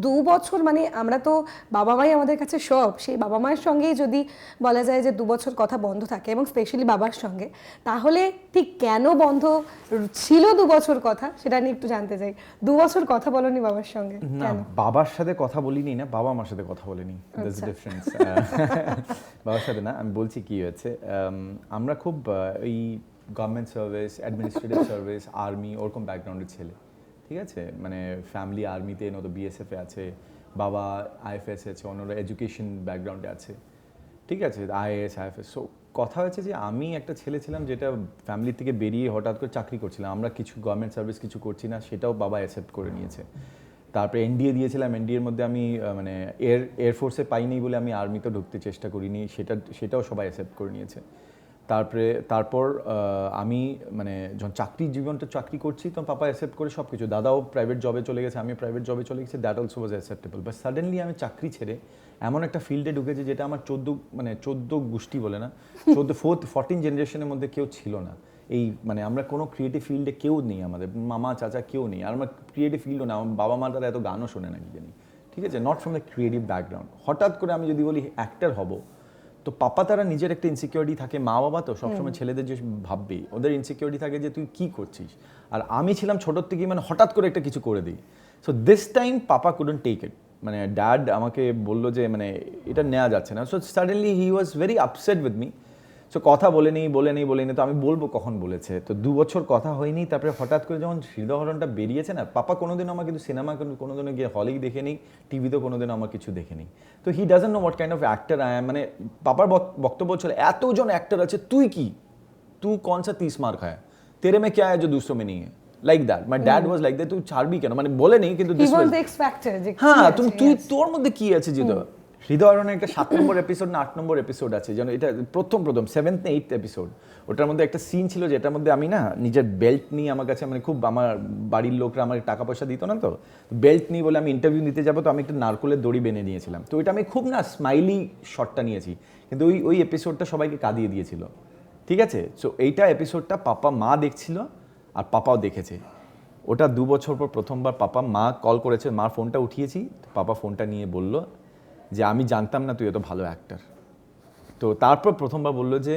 2 বছর মানে আমরা তো বাবা মাই আমাদের কাছে সব, সেই বাবা মায়ের সঙ্গেই যদি বলা যায় যে 2 বছর কথা বন্ধ থাকে এবং স্পেশালি বাবার সঙ্গে, তাহলে ঠিক কেন বন্ধ ছিল 2 বছর কথা সেটা নিয়ে একটু জানতে চাই। 2 বছর কথা বলনি বাবার সঙ্গে না, কেন? বাবার সাথে কথা বলিনি না, বাবা আমার সাথে কথা বলিনি, দ্যাটস দ্য ডিফারেন্স। বাবার সাথে না, আমি বলছি কি হয়েছে, আমরা খুব এই government service, administrative service, army ওরকম ব্যাকগ্রাউন্ডের ছেলে, ঠিক আছে, মানে ফ্যামিলি আর্মিতে, নয়তো বিএসএফে আছে, বাবা আইএফএস আছে, অন্যরা এডুকেশন ব্যাকগ্রাউন্ডে আছে, ঠিক আছে, আইএএস আইএফএস। সো কথা হয়েছে যে আমি একটা ছেলে ছিলাম যেটা ফ্যামিলি থেকে বেরিয়ে হঠাৎ করে চাকরি করছিলাম, আমরা কিছু গভর্নমেন্ট সার্ভিস কিছু করছি না, সেটাও বাবা অ্যাকসেপ্ট করে নিয়েছে। তারপরে এনডিএ দিয়েছিলাম, এনডিএর মধ্যে আমি মানে এয়ারফোর্সে পাইনি বলে আমি আর্মিতে ঢুকতে চেষ্টা করিনি, সেটাও সবাই অ্যাকসেপ্ট করে নিয়েছে। তারপর আমি মানে যখন চাকরি করছি তখন পাপা অ্যাকসেপ্ট করে সব কিছু, দাদাও প্রাইভেট জবে চলে গেছে, আমি প্রাইভেট জবে চলে গেছি, that also was acceptable. But suddenly আমি চাকরি ছেড়ে এমন একটা ফিল্ডে ঢুকেছি যেটা আমার 14 গোষ্ঠী বলে না, 14 জেনারেশনের মধ্যে কেউ ছিল না। এই মানে আমরা কোনো ক্রিয়েটিভ ফিল্ডে কেউ নেই, আমাদের মামা চাচা কেউ নেই, আর আমার ক্রিয়েটিভ ফিল্ডও না, আমার বাবা মা তারা এত গানও শোনে না কি জানি, ঠিক আছে, not from the creative background. হঠাৎ করে আমি যদি বলি অ্যাক্টর হব, তো পাপা তারা নিজের একটা ইনসিকিউরিটি থাকে, মা বাবা তো সবসময় ছেলেদের যে ভাববে, ওদের ইনসিকিউরিটি থাকে যে তুই কি করছিস, আর আমি ছিলাম ছোটোর থেকেই মানে হঠাৎ করে একটা কিছু করে দিই। So this time papa couldn't take it, মানে ড্যাড আমাকে বললো যে মানে এটা নেওয়া যাচ্ছে না। So suddenly he was very upset with me. So কথা বলেনি, তো আমি বলবো কখন বলেছে, তো 2 বছর কথা হয়নি। তারপরে হঠাৎ করে যখন হৃদয়হরণটা বেরিয়েছে না, পাপা কোনোদিনও আমার কিন্তু সিনেমা কোনোদিনও গিয়ে হলেই দেখেনি, টিভিতেও কোনোদিনও আমার কিছু দেখেনি। তো he doesn't know what kind of actor I am. মানে পাপার বক্তব্য ছিল এতজন অ্যাক্টর আছে, তুই কি, তুই কौन सा 30 मार खाया, तेरे में क्या है जो दूसरों में नहीं है, like that. My dad was like that, তুই ছাড়বি কেন, মানে বলে নেই কিন্তু হ্যাঁ তুই তোর মধ্যে কি আছে যে হৃদয়হরণের একটা 7 নম্বর এপিসোড না 8 নম্বর এপিসোড আছে, যেন এটা প্রথম 7th না 8th এপিসোড, ওটার মধ্যে একটা সিন ছিল যেটার মধ্যে আমি না নিজের বেল্ট নিয়ে, আমার কাছে মানে খুব আমার বাড়ির লোকরা আমার টাকা পয়সা দিত না, তো বেল্ট নিয়ে বলে আমি ইন্টারভিউ নিতে যাবো, তো আমি একটা নারকোলের দড়ি বেঁধে নিয়েছিলাম, তো ওইটা আমি খুব না স্মাইলি শটটা নিয়েছি, কিন্তু ওই এপিসোডটা সবাইকে কাঁদিয়ে দিয়েছিল, ঠিক আছে। সো এইটা এপিসোডটা পাপা মা দেখছিল আর পাপাও দেখেছে। ওটা 2 বছর পর প্রথমবার মা কল করেছে, মার ফোনটা উঠিয়েছি, পাপা ফোনটা নিয়ে বলল যে আমি জানতাম না তুই এত ভালো অ্যাক্টর। তো তারপর প্রথমবার বললো যে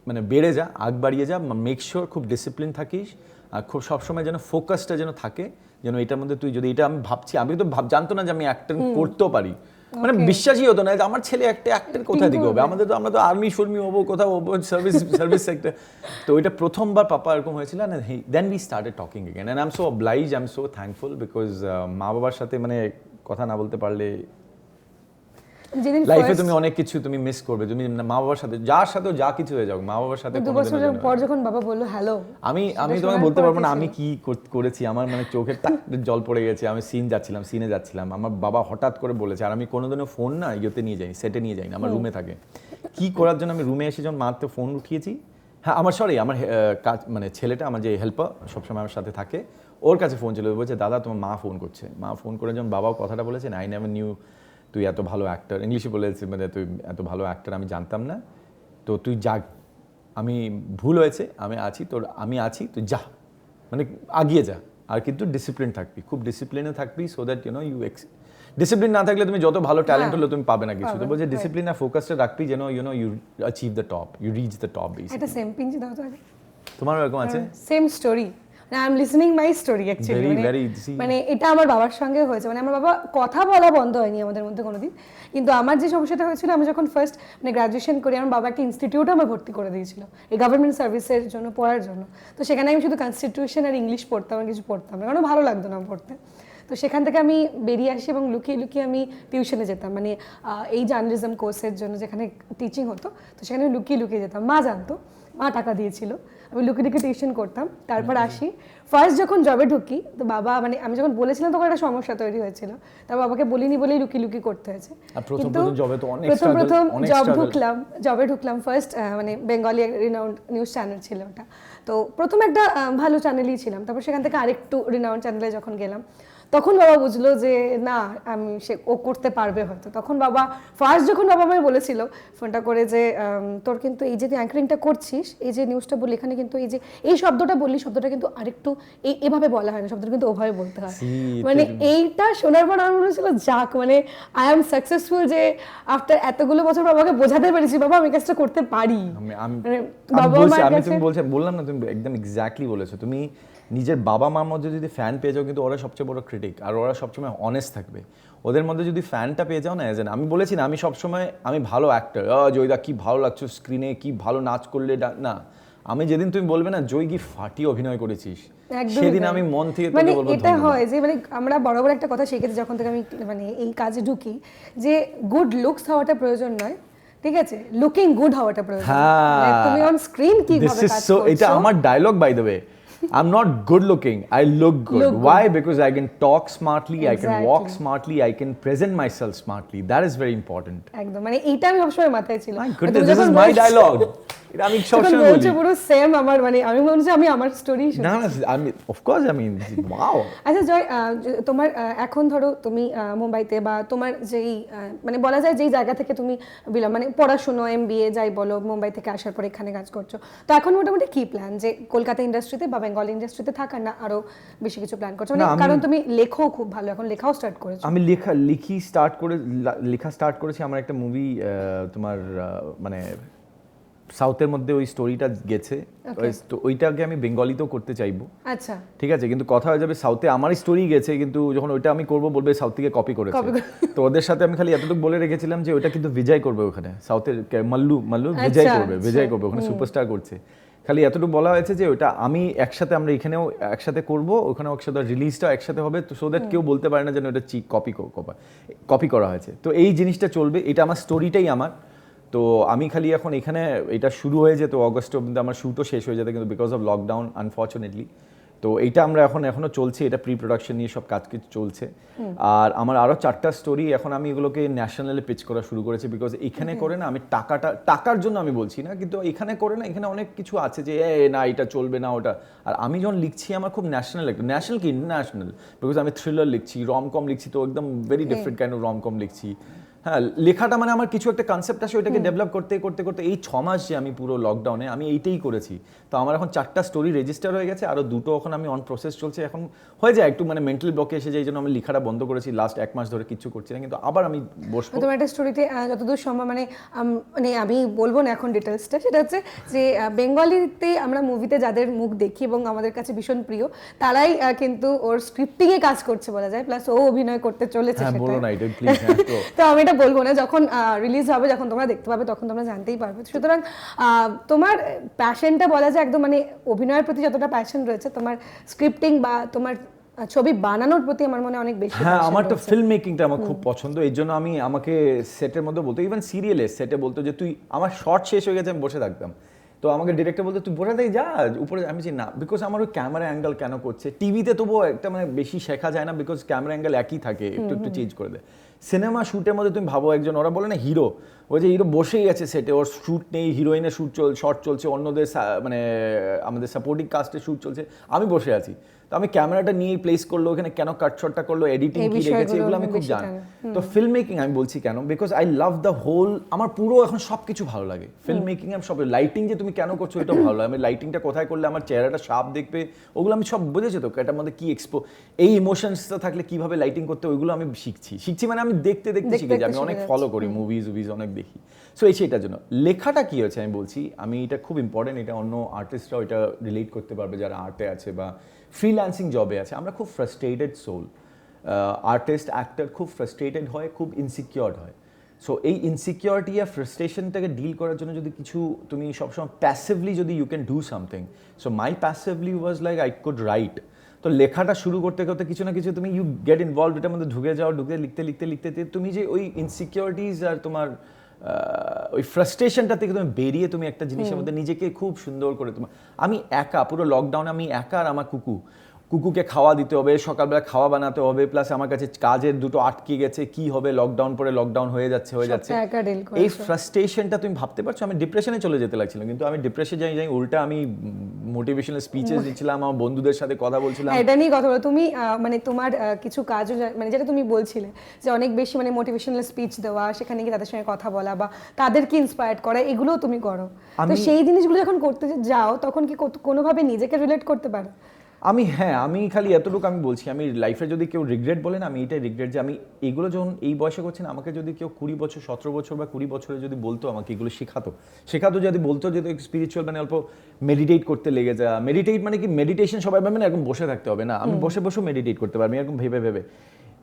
মানে বেড়ে যা, আগ বাড়িয়ে যা, মেক শিওর খুব ডিসিপ্লিন থাকিস, আর খুব সবসময় যেন ফোকাসটা যেন থাকে, যেন এটার মধ্যে তুই যদি, এটা আমি ভাবছি, আমি তো জানতো না যে আমি অ্যাক্টর করতেও পারি, মানে বিশ্বাসই হতো না যে আমার ছেলে একটা অ্যাক্টর কোথায় দিকে হবে, আমরা তো আর্মি শর্মি হবো, কোথাও হবো, সার্ভিস সেক্টর। তো এটা প্রথমবার পাপা এরকম হয়েছিল, then we started talking again, and I am so oblige, I am so thankful, because মা বাবার সাথে মানে কথা না বলতে পারলে লাইফে তুমি অনেক কিছু তুমি মিস করবে, তুমি মা বাবার সাথে যার সাথে যা কিছু হয়ে যাও, মা বাবার সাথে 2 বছরের পর যখন বাবা বললো হ্যালো, আমি তোমাকে বলতে পারবো না আমি কি করেছি, আমার মানে চোখের জল পড়ে গেছে, আমি সিনে যাচ্ছিলাম, আমার বাবা হঠাৎ করে বলেছে, আর আমি কোনোদিনও ফোন না ইয়েতে নিয়ে যাই, সেটে নিয়ে যাই না, আমার রুমে থাকে, কি করার জন্য আমি রুমে এসে যখন মারতে ফোন উঠিয়েছি, হ্যাঁ আমার কাজ মানে ছেলেটা আমার যে হেল্পার সবসময় আমার সাথে থাকে, ওর কাছে ফোন ছিল, বলছে দাদা তোমার মা ফোন করছে, মা ফোন করে যখন বাবাও কথাটা বলেছেন, আই নেভার নিউ তুই এত ভালো অ্যাক্টর, ইংলিশে বলেছে, মানে তুই এত ভালো অ্যাক্টর আমি জানতাম না, তো তুই যা, আমি ভুল হয়েছে, আমি আছি তুই যা, মানে আগিয়ে যা, আর কিন্তু ডিসিপ্লিন থাকবি, খুব ডিসিপ্লিনে থাকবি, সো দ্যাট ডিসিপ্লিন না থাকলে তুমি যত ভালো ট্যালেন্ট হলো তুমি পাবে না কিছু, তো বলছে ডিসিপ্লিন আর ফোকাসটা রাখবি যেন you achieve the top, you reach the top. এটা সেম পিঞ্চ দাও তো আগে, তোমার এরকম আছে same story, I am listening my story actually, মানে এটা আমার বাবার সঙ্গে হয়েছে, মানে আমার বাবা কথা বলা বন্ধ হয়নি আমাদের মধ্যে কোনোদিন, কিন্তু আমার যে সমস্যাটা হয়েছিল, আমি যখন ফার্স্ট মানে গ্র্যাজুয়েশন করি, আমার বাবা একটা ইনস্টিটিউটে আমার ভর্তি করে দিয়েছিল এই গভর্নমেন্ট সার্ভিসের জন্য পড়ার জন্য, তো সেখানে আমি শুধু কনস্টিটিউশন আর ইংলিশ পড়তাম, আর কিছু পড়তাম না, কারণ ভালো লাগতো না পড়তে। তো সেখান থেকে আমি বেরিয়ে আসি এবং লুকিয়ে আমি টিউশনে যেতাম, মানে এই জার্নালিজম কোর্সের জন্য যেখানে টিচিং হতো, তো সেখানে লুকিয়ে যেতাম, মা জানতো, মা টাকা দিয়েছিল, আমি লুকিয়ে টিউশন করতাম। তারপর আসি, ফার্স্ট যখন জবে ঢুকি, তো বাবা মানে আমি যখন বলেছিলাম তখন একটা সমস্যা তৈরি হয়েছিল, তার বাবাকে বলিনি বলেই লুকিয়ে করতে হয়েছে। কিন্তু প্রথম জবে ঢুকলাম ফার্স্ট, মানে বেঙ্গলি রিনাউন্ড নিউজ চ্যানেল ছিল ওটা, তো প্রথম একটা ভালো চ্যানেলই ছিলাম, তারপর সেখান থেকে আরেকটু রিনাউন্ড চ্যানেলে যখন গেলাম, তখন বাবা বুঝলো যে না আমি ও করতে পারবে হয়তো। তখন বাবা ফার্স্ট যখন বাবা আমায় বলেছিল ফোনটা করে যে তোর কিন্তু এই যে তুই অ্যাঙ্কারিংটা করছিস, এই যে নিউজটা বললি, এখানে কিন্তু এই যে এই শব্দটা বললি, শব্দটা কিন্তু আরেকটু এভাবে বলা হয় না, শব্দটা কিন্তু ওভাবে বলতে হয়। মানে এইটা শোনার পর আমার মনে হচ্ছিল যাক, মানে আই এম সাকসেসফুল যে আফটার এতগুলো বছর বাবাকে বোঝাতে পেরেছি বাবা আমি কাজটা করতে পারি। বললাম না, তুমি একদম এক্স্যাক্টলি বলেছো। তুমি নিজের বাবা মার মধ্যে যদি ফ্যান পেয়ে যাও, কিন্তু ওরা সবচেয়ে বড় ক্রিটিক, আর ওরা সবসময় অনেস্ট থাকবে। ওদের মধ্যে যদি ফ্যানটা পেয়ে যাও না, আমি বলেছি না আমি সবসময় আমি ভালো অ্যাক্টর, জয়দা কি ভালো লাগছো স্ক্রিনে, কি ভালো নাচ করলে, না আমি যেদিন তুমি বলবে না জয় কি ফাটিয়ে অভিনয় করেছিস, সেদিন আমি মন থেকে মানে এটা হয় যে মানে আমরা বরাবর একটা কথা শিখেছি যখন থেকে আমি মানে এই কাজে ঢুকি, যে গুড লুকস হওয়াটা প্রয়োজন নয়, ঠিক আছে, লুকিং গুড হওয়াটা প্রয়োজন। তুমি অন স্ক্রিন কিভাবে কাজ করছো, এটা আমার dialogue by the way. I'm not good looking, I look good. Why? Because I can talk smartly, I can walk smartly, I can present myself smartly. That is very important. একদম, মানে এইটা আমি সবসময় মাথায় ছিল। My goodness, this is my dialogue. এটা আমি সবসময় বলি। পুরো সেম আমার, মানে আমি মনে হচ্ছে আমি আমার স্টোরি শুনছি। না আমি অফ কোর্স আমি ওয়াও। আচ্ছা জয়, তোমার এখন ধরো তুমি মুম্বাইতে, বা তোমার যেই মানে বলা যায় যেই জায়গা থেকে তুমি মানে পড়াশোনা MBA যাই বলো, মুম্বাই থেকে আসার পর এখানে কাজ করছো, তো এখন মোটামুটি কি প্ল্যান, যে কলকাতা ইন্ডাস্ট্রিতে বা বেঙ্গল ইন্ডাস্ট্রিতে থাকার, না আরো বেশি কিছু প্ল্যান করছো? মানে কারণ তুমি লেখো খুব ভালো, এখন লেখাও স্টার্ট করেছো। আমি লেখা স্টার্ট করেছি। আমার একটা মুভি তোমার মানে সাউথের মধ্যে ওই স্টোরিটা গেছে, ওইটাকে আমি বেঙ্গলিতেও করতে চাইবো। আচ্ছা ঠিক আছে, কিন্তু কথা হয়ে যাবে সাউথে আমারই স্টোরি গেছে, কিন্তু যখন ওইটা আমি করবো বলবে সাউথ থেকে কপি করেছে। তো ওদের সাথে আমি খালি এতটুকু বলে রেখেছিলাম যে ওইটা কিন্তু বিজয় করবে ওখানে, সাউথের মাল্লু বিজয় করবে ওখানে, সুপারস্টার করছে। খালি এতটুকু বলা হয়েছে যে ওইটা আমি একসাথে, আমরা এখানেও একসাথে করবো, ওখানেও একসাথে রিলিজটাও একসাথে হবে, তো সো দ্যাট কেউ বলতে পারে না যেন ওটা কপি করা হয়েছে। তো এই জিনিসটা চলবে, এটা আমার স্টোরিটাই আমার। তো আমি খালি এখন এখানে এটা শুরু হয়ে যেত অগস্ট অব্দি, আমার শ্যুটও শেষ হয়ে যেত, কিন্তু বিকজ অফ লকডাউন আনফর্চুনেটলি। তো এইটা আমরা এখনো চলছে, এটা প্রি প্রোডাকশন নিয়ে সব কাজ কিছু চলছে। আর আমার আরও 4টা স্টোরি এখন আমি এগুলোকে ন্যাশনালে পিচ করা শুরু করেছি, বিকজ এখানে করে না আমি টাকার জন্য আমি বলছি না, কিন্তু এখানে করে না, এখানে অনেক কিছু আছে যে না এটা চলবে না ওটা। আর আমি যখন লিখছি আমার খুব ন্যাশনাল একটা, ন্যাশনাল কি ইন্টারন্যাশনাল, বিকজ আমি থ্রিলার লিখছি, রমকম লিখছি, তো একদম very different kind of romcom লিখছি। হ্যাঁ, লেখাটা মানে আমার কিছু একটা কনসেপ্ট আসে, ওইটাকে ডেভেলপ করতে করতে করতে এই 6 মাস যে আমি পুরো লকডাউনে আমি এইটাই করেছি। তো আমার এখন 4টা স্টোরি রেজিস্টার হয়ে গেছে, আরও 2টো এখন আমি অন প্রসেস চলছে। এখন হয়ে যায় একটু মানে মেন্টাল ব্লকে এসে যায়, এই জন্য আমি লেখাটা বন্ধ করেছি, লাস্ট 1 মাস ধরে কিছু করছি না, কিন্তু আবার আমি বসবো। তোমার একটা স্টোরিতে যতদূর সম্ভব মানে আমি বলবো না এখন ডিটেলসটা, সেটা হচ্ছে যে বেঙ্গলিতে আমরা মুভিতে যাদের মুখ দেখি এবং আমাদের কাছে ভীষণ প্রিয়, তারাই কিন্তু ওর স্ক্রিপ্টিংয়ে কাজ করছে বলা যায়, প্লাস ও অভিনয় করতে চলেছে। হ্যাঁ বলো না এটা প্লিজ। তো আমি এটা বলবো না, যখন রিলিজ হবে, যখন তোমরা দেখতে পাবে তখন তোমরা জানতেই পারবে। সুতরাং তোমার প্যাশনটা বলা যায় একদম, মানে অভিনয়ের প্রতি যতটা প্যাশন রয়েছে, তোমার স্ক্রিপ্টিং বা তোমার ছবি বানানোর প্রতি আমার মনে অনেক বেশি। হ্যাঁ, আমার তো ফিল্ম মেকিংটা আমার খুব পছন্দ, এই জন্য আমাকে সেটের মধ্যে বলতো, ইভেন সিরিয়ালে সেটে বলতো যে তুই, আমার শর্ট শেষ হয়ে গেছে আমি বসে থাকতাম, তো আমাকে ডিরেক্টর বলতো তুই বসে থাকি যা উপরে। আমি যে না, বিকজ আমার ওই ক্যামেরা অ্যাঙ্গেল কেন করছে, টিভিতে তবুও একটা মানে বেশি শেখা যায় না, বিকজ ক্যামেরা অ্যাঙ্গেল একই থাকে, একটু চেঞ্জ করে দেয়। সিনেমা শ্যুটের মধ্যে তুমি ভাবো একজন, ওরা বলে না হিরো, ওই যে হিরো বসেই আছে সেটে, ওর শ্যুট নেই, হিরোইনের শর্ট চলছে, অন্যদের মানে আমাদের সাপোর্টিং কাস্টের শ্যুট চলছে, আমি বসে আছি। তো আমি ক্যামেরাটা নিয়ে প্লেস করলো, ওখানে কেন কাটশটটা করলো, এডিটিং কি রেখেছে, এগুলো আমি খুব জানি। তো ফিল্ম মেকিং আমি বলছি কেন, because I love the whole, আমার পুরো এখন সব কিছু ভালো লাগে ফিল্ম মেকিং। আমি সব লাইটিং যে তুমি কেন করছো এটা ভালো লাগে, আমি লাইটিংটা কোথায় করলে আমার চেহারাটা শার্প দেখবে, ওগুলো আমি সব বুঝেছি। তো এটার মধ্যে কি এই ইমোশনসটা থাকলে কিভাবে লাইটিং করতে, ওইগুলো আমি শিখছি মানে আমি দেখতে শিখেছি, আমি অনেক ফলো করি মুভিজ অনেক দেখি। সো সেইটার জন্য লেখাটা কি হয়েছে আমি বলছি, আমি এটা খুব ইম্পর্টেন্ট, এটা অন্য আর্টিস্টরাও এটা রিলেট করতে পারবে যারা আর্টে আছে বা ফ্রিল্যান্সিং জবে আছে। আমরা খুব ফ্রাস্ট্রেটেড সোল, আর্টিস্ট অ্যাক্টর খুব ফ্রাস্ট্রেটেড হয়, খুব ইনসিকিওর হয়। সো এই ইনসিকিউরিটি আর ফ্রাস্ট্রেশনটাকে ডিল করার জন্য যদি কিছু তুমি সবসময় প্যাসিভলি যদি you can do something, so my passively was like I could write. তো লেখাটা শুরু করতে করতে কিছু না কিছু তুমি ইউ গেট ইনভলভ, এটার মধ্যে ঢুকে লিখতে তুমি যে ওই ইনসিকিউরিটিজ আর তোমার ওই ফ্রাস্ট্রেশনটা থেকে তুমি বেরিয়ে তুমি একটা জিনিসের মধ্যে নিজেকে খুব সুন্দর করে আমি একা পুরো লকডাউনে আমি একা আর আমার কুকু কুকুকে খাওয়া দিতে হবে, সকালবেলা খাওয়া বানাতে হবে, প্লাস আমার কাছে কাজের দুটো আটকে গেছে, কি হবে, লকডাউন পরে লকডাউন হয়ে যাচ্ছে একা deal করেছো। এই ফ্রাস্ট্রেশনটা তুমি ভাবতে পারছো, আমি ডিপ্রেশনে চলে যেতে লাগছিল, কিন্তু আমি ডিপ্রেশনে যাই উল্টা আমি মোটিভেশনাল স্পিচেস দিচ্ছিলাম, আমার বন্ধুদের সাথে কথা বলছিলাম। এটা নিয়ে কথা বলো তুমি, মানে তোমার কিছু কাজও মানে যেটা তুমি বলছিলে যে অনেক বেশি মানে মোটিভেশনাল স্পিচ দেওয়া, সেখানে গিয়ে তাদের সঙ্গে কথা বলা বা তাদেরকে ইন্সপায়ার্ড করা, এগুলোও তুমি করো। তো সেই জিনিসগুলো যখন করতে যাও তখন কি কোনোভাবে নিজেকে রিলেট করতে পারো? আমি খালি এতটুকু আমি বলছি, আমি লাইফে যদি কেউ রিগ্রেট বলে না, আমি এটাই রিগ্রেট যে আমি এগুলো যখন এই বয়সে করছি না, আমাকে যদি কেউ 20 বছর 17 বছর বা 20 বছরে যদি বলতো, আমাকে এগুলো শেখাতো যদি বলতো যে স্পিরিচুয়াল মানে অল্প মেডিটেট করতে লেগে যা। মেডিটেট মানে কি, মেডিটেশন সবাই ভাবে না এরকম বসে থাকতে হবে, না, আমি বসে বসেও মেডিটেট করতে পারবো এরকম ভেবে।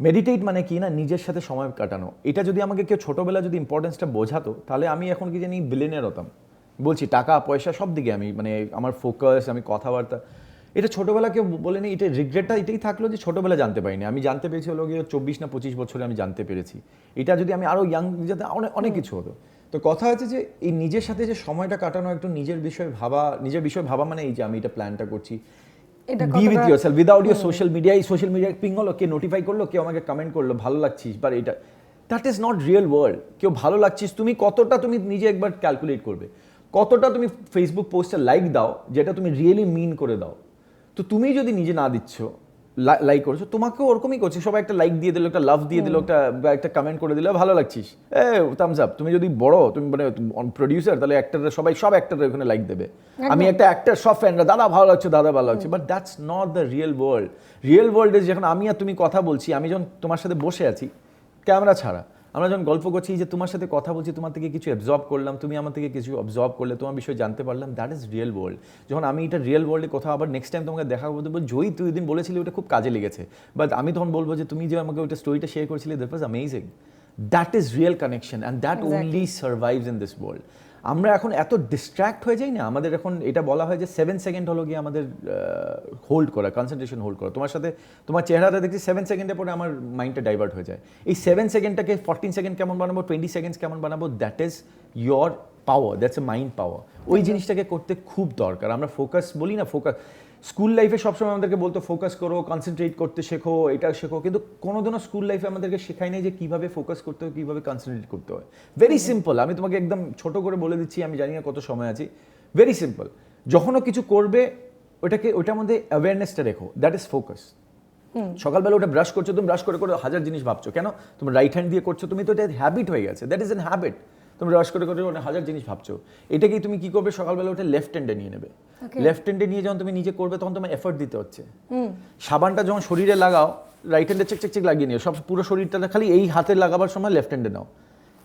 মেডিটেট মানে কি না, নিজের সাথে সময় কাটানো। এটা যদি আমাকে কেউ ছোটোবেলা যদি ইম্পর্টেন্সটা বোঝাতো, তাহলে আমি এখন কি জানি বিলিয়নিয়ার হতাম। বলছি টাকা পয়সা সব দিকে আমি মানে আমার ফোকাস, আমি কথাবার্তা, এটা ছোটোবেলা কেউ বলেনি। এটা রিগ্রেটটা এটাই থাকলো যে ছোটোবেলা জানতে পারিনি, আমি জানতে পেরেছি হলো গিয়ে 24 না 25 বছরে আমি জানতে পেরেছি। এটা যদি আমি আরও ইয়াং, যাতে অনেক কিছু হতো। তো কথা হচ্ছে যে এই নিজের সাথে যে সময়টা কাটানো, একটু নিজের বিষয়ে ভাবা মানে এই যে আমি এটা প্ল্যানটা করছি, B with yourself without your social media. এই সোশ্যাল মিডিয়া পিং হলো, কে নোটিফাই করলো, কেউ আমাকে কমেন্ট করলো ভালো লাগছিস, বা এটা that is not real world. কেউ ভালো লাগছিস তুমি কতটা, তুমি নিজে একবার ক্যালকুলেট করবে কতটা তুমি ফেসবুক পোস্টে লাইক দাও যেটা তুমি রিয়েলি মিন করে দাও। তো তুমি যদি নিজে না দিচ্ছ, লাইক করছো, তোমাকেও ওরকমই করছে, সবাই একটা লাইক দিয়ে দিল, একটা লাভ দিয়ে দিল, একটা কমেন্ট করে দিল ভালো লাগছিস, থামস আপ। তুমি যদি বড়, তুমি মানে প্রডিউসার, তাহলে অ্যাক্টররা সব অ্যাক্টররা ওখানে লাইক দেবে। আমি একটা অ্যাক্টর, সব ফ্যানরা দাদা ভালো লাগছে, দাদা ভালো লাগছে, but that's not the real world. Real world is যখন আমি আর তুমি কথা বলছি, আমি যখন তোমার সাথে বসে আছি ক্যামেরা ছাড়া, আমরা যখন গল্প করছি, যে তোমার সাথে কথা বলছি, তোমার থেকে কিছু অ্যাবজর্ব করলাম, তুমি আমার থেকে কিছু অবজর্ভ করলে, তোমার বিষয়ে জানতে পারলাম, দ্যাট ইজ রিয়েল ওয়ার্ল্ড। যখন আমি এটা রিয়েল ওয়ার্ল্ডে কোথাও আবার নেক্সট টাইম তোমাকে দেখা করতে বলবো, জয়ী তুই দিন বলেছিলি ওটা খুব কাজে লেগেছে, বাট আমি তখন বলবো যে তুমি যে আমাকে ওইটা স্টোরিটা শেয়ার করেছিলে, that was amazing. That is real connection and that only survives in this world. আমরা এখন এত ডিস্ট্র্যাক্ট হয়ে যাই না, আমাদের এখন এটা বলা হয় যে 7 সেকেন্ড হলো গিয়ে আমাদের হোল্ড করা, কনসেন্ট্রেশন হোল্ড করা। তোমার সাথে তোমার চেহারাটা দেখছি 7 সেকেন্ডের পরে আমার মাইন্ডটা ডাইভার্ট হয়ে যায়। এই 7 সেকেন্ডটাকে 14 সেকেন্ড কেমন বানাবো, 20 সেকেন্ডস কেমন বানাবো, that is your power, that's a mind পাওয়ার। ওই জিনিসটাকে করতে খুব দরকার। আমরা ফোকাস বলি না, ফোকাস স্কুল লাইফে সবসময় আমাদেরকে বলতো ফোকাস করো, কনসেন্ট্রেট করতে শেখো, এটা শেখো, কিন্তু কোনোদিনও স্কুল লাইফে আমাদেরকে শেখায় নাই যে কীভাবে ফোকাস করতে হয়, কীভাবে কনসেন্ট্রেট করতে হয়। ভেরি সিম্পল, আমি তোমাকে একদম ছোট করে বলে দিচ্ছি, আমি জানি না কত সময় আছে, ভেরি সিম্পল। যখনও কিছু করবে ওটার মধ্যে অ্যাওয়ারনেসটা রেখো, দ্যাট ইজ ফোকাস। সকালবেলা ওটা ব্রাশ করছো, তুমি ব্রাশ করে হাজার জিনিস ভাবছো, কেন? তুমি রাইট হ্যান্ড দিয়ে করছো, তুমি তো এটা হ্যাবিট হয়ে গেছে, দ্যাট ইজ এন হ্যাবিট। তুমি ব্রাশ করে অনেক হাজার জিনিস ভাবছো, এটাকেই তুমি কি করবে, সকালবেলা ওটা লেফট হ্যান্ডে নিয়ে নেবে। লেফট হ্যান্ডে নিয়ে যখন তুমি নিজে করবে, তখন তোমার এফর্ট দিতে হচ্ছে। সাবানটা যখন শরীরে লাগাও, রাইট হ্যান্ডে চেক লাগিয়ে নিও, সব পুরো শরীরটা খালি এই হাতে লাগাবার সময় লেফট হ্যান্ডে নাও।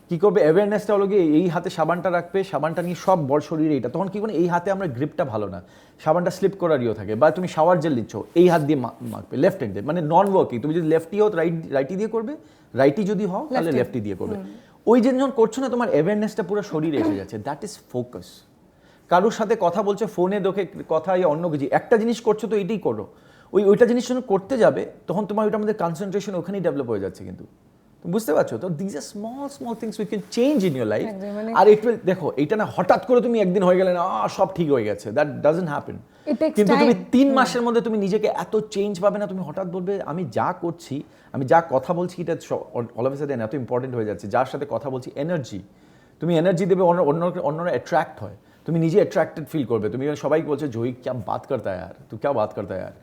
কি করবে, অ্যাওয়ারনেসটা হলো গিয়ে এই হাতে সাবানটা রাখবে, সাবানটা নিয়ে সব বড় শরীরে এটা, তখন কি করে এই হাতে আমরা গ্রিপটা ভালো না, সাবানটা স্লিপ করার থাকে, বা তুমি শাওয়ার জেল নিচ্ছ, এই হাত দিয়ে মাখবে লেফট হ্যান্ডে, মানে নন ওয়ার্কিং। তুমি যদি লেফটি হও রাইটি দিয়ে করবে, রাইটি যদি হও তাহলে লেফটি দিয়ে করবে। ওই যে যখন করছো না, তোমার অ্যাওয়ারনেসটা পুরো শরীরে এসে যাচ্ছে, দ্যাট ইজ ফোকাস। কারোর সাথে কথা বলছো, ফোনে দেখে কথা, অন্য কিছু একটা জিনিস করছো, তো এইটাই করো। ওইটা জিনিস যখন করতে যাবে, তখন তোমার ওইটার মধ্যে কনসেন্ট্রেশন ওখানেই ডেভেলপ হয়ে যাচ্ছে। কিন্তু বুঝতে পারছো তো, this are small things we can change in your life. আর ইট উইল, দেখো এটা না হঠাৎ করে তুমি একদিন হয়ে গেলে না সব ঠিক হয়ে গেছে, দ্যাট ডাজন্ট হ্যাপেন। কিন্তু তুমি 3 মাসের মধ্যে তুমি নিজেকে এত চেঞ্জ পাবে না, তুমি হঠাৎ বলবে আমি যা করছি, আমি যা কথা বলছি, এটা অল অফ এ সাডেন এত ইম্পর্টেন্ট হয়ে যাচ্ছে। যার সাথে কথা বলছি, এনার্জি, তুমি এনার্জি দেবে, অন্যরা অ্যাট্রাক্ট হয়, তুমি নিজে অ্যাট্রাক্টেড ফিল করবে। তুমি সবাই বলছে জয়ী क्या बात करता है यार, तू क्या बात करता है यार,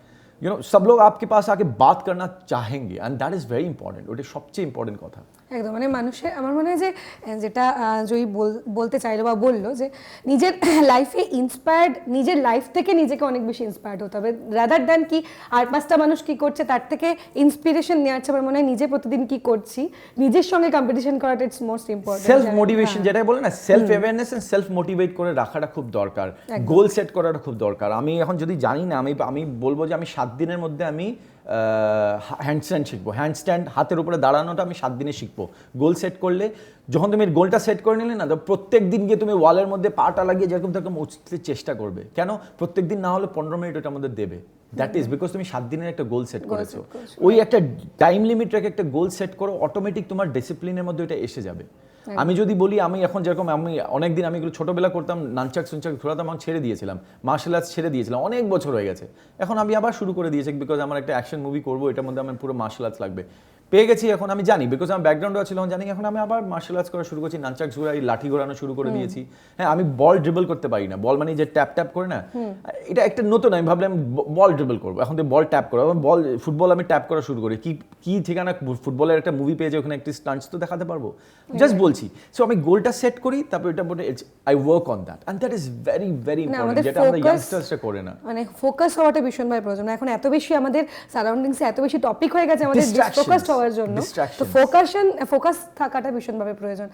यू नो सब लोग आपके पास आके बात करना चाहेंगे, and that is very important. ওটা সবচেয়ে ইম্পর্টেন্ট কথা। একদম, মানে মানুষের, আমার মনে হয় যে যেটা জয়ী বলতে চাইলো বা বললো, যে নিজের লাইফে ইন্সপায়ার্ড, নিজের লাইফ থেকে নিজেকে অনেক বেশি ইন্সপায়ার্ড হতে হবে, রাদার দ্যান কি আর 5টা মানুষ কি করছে তার থেকে ইন্সপিরেশন নেওয়ার চেয়ে আমার মনে হয় নিজে প্রতিদিন কি করছি, নিজের সঙ্গে কম্পিটিশন করাটা it's most important. Self motivation যেটা বলে না, self awareness and self motivate করে রাখাটা খুব দরকার, গোল সেট করাটা খুব দরকার। আমি এখন যদি জানি না, আমি বলবো যে আমি 7 দিনের মধ্যে আমি হ্যান্ডস্ট্যান্ড শিখবো, হ্যান্ডস্ট্যান্ড হাতের উপরে দাঁড়ানোটা আমি 7 দিনে শিখবো। গোল সেট করলে, যখন তুমি গোলটা সেট করে নিলে না, তো প্রত্যেক দিন গিয়ে তুমি ওয়ালের মধ্যে পাটা লাগিয়ে যেরকম তেরকম উঠতে চেষ্টা করবে। কেন? প্রত্যেক দিন না হলে 15 মিনিট ওটার মধ্যে দেবে। দ্যাট ইজ বিকজ তুমি 7 দিনের একটা গোল সেট করেছো। ওই একটা টাইম লিমিট রেখে একটা গোল সেট করো, অটোমেটিক তোমার ডিসিপ্লিনের মধ্যে ওটা এসে যাবে। আমি যদি বলি আমি এখন যেরকম আমি অনেকদিন আমি এগুলো ছোটবেলা করতাম, নানচাক সুনচাক ধরাতাম, আমি ছেড়ে দিয়েছিলাম, মার্শাল আর্টস ছেড়ে দিয়েছিলাম, অনেক বছর হয়ে গেছে। এখন আমি আবার শুরু করে দিয়েছি বিকজ আমার একটা অ্যাকশন মুভি করবো, এটার মধ্যে আমার পুরো মার্শাল আর্টস লাগবে, পেয়ে গেছি। এখন আমি জানি বিকজ আমার ব্যাকগ্রাউন্ডও ছিল, জানি। এখন আমি আবার মার্শাল আর্টস করা শুরু করছি, নানচাক ঘোরা, লাঠি ঘোরানো শুরু করে দিয়েছি। হ্যাঁ, আমি বল ড্রিবল করতে পারি না, বল মানে যে ট্যাপ ট্যাপ করে না, এটা একটা নতুন। আমি ভাবলাম বল ড্রিবল করবো, এখন তো বল ট্যাপ করবো, বল ফুটবল আমি ট্যাপ করা শুরু করি। কি ঠিকানা, ফুটবলের একটা মুভি পেয়েছে, ওখানে একটি স্টান্টস তো দেখাতে পারবো, জাস্ট বলছি। সো আমি গোলটা সেট করি, তারপর এটা বলে I work on that, and that is very very important, যেটা আমাদের ইয়াংস্টার্সরা করে না। মানে ফোকাস হওয়াটা ভীষণভাবে প্রয়োজন। এখন এত বেশি আমাদের সারাউন্ডিংসে এত বেশি টপিক হয়ে গেছে আমাদের ডিসফোকাসড হওয়ার জন্য, তো ফোকাস থাকাটা ভীষণভাবে প্রয়োজন।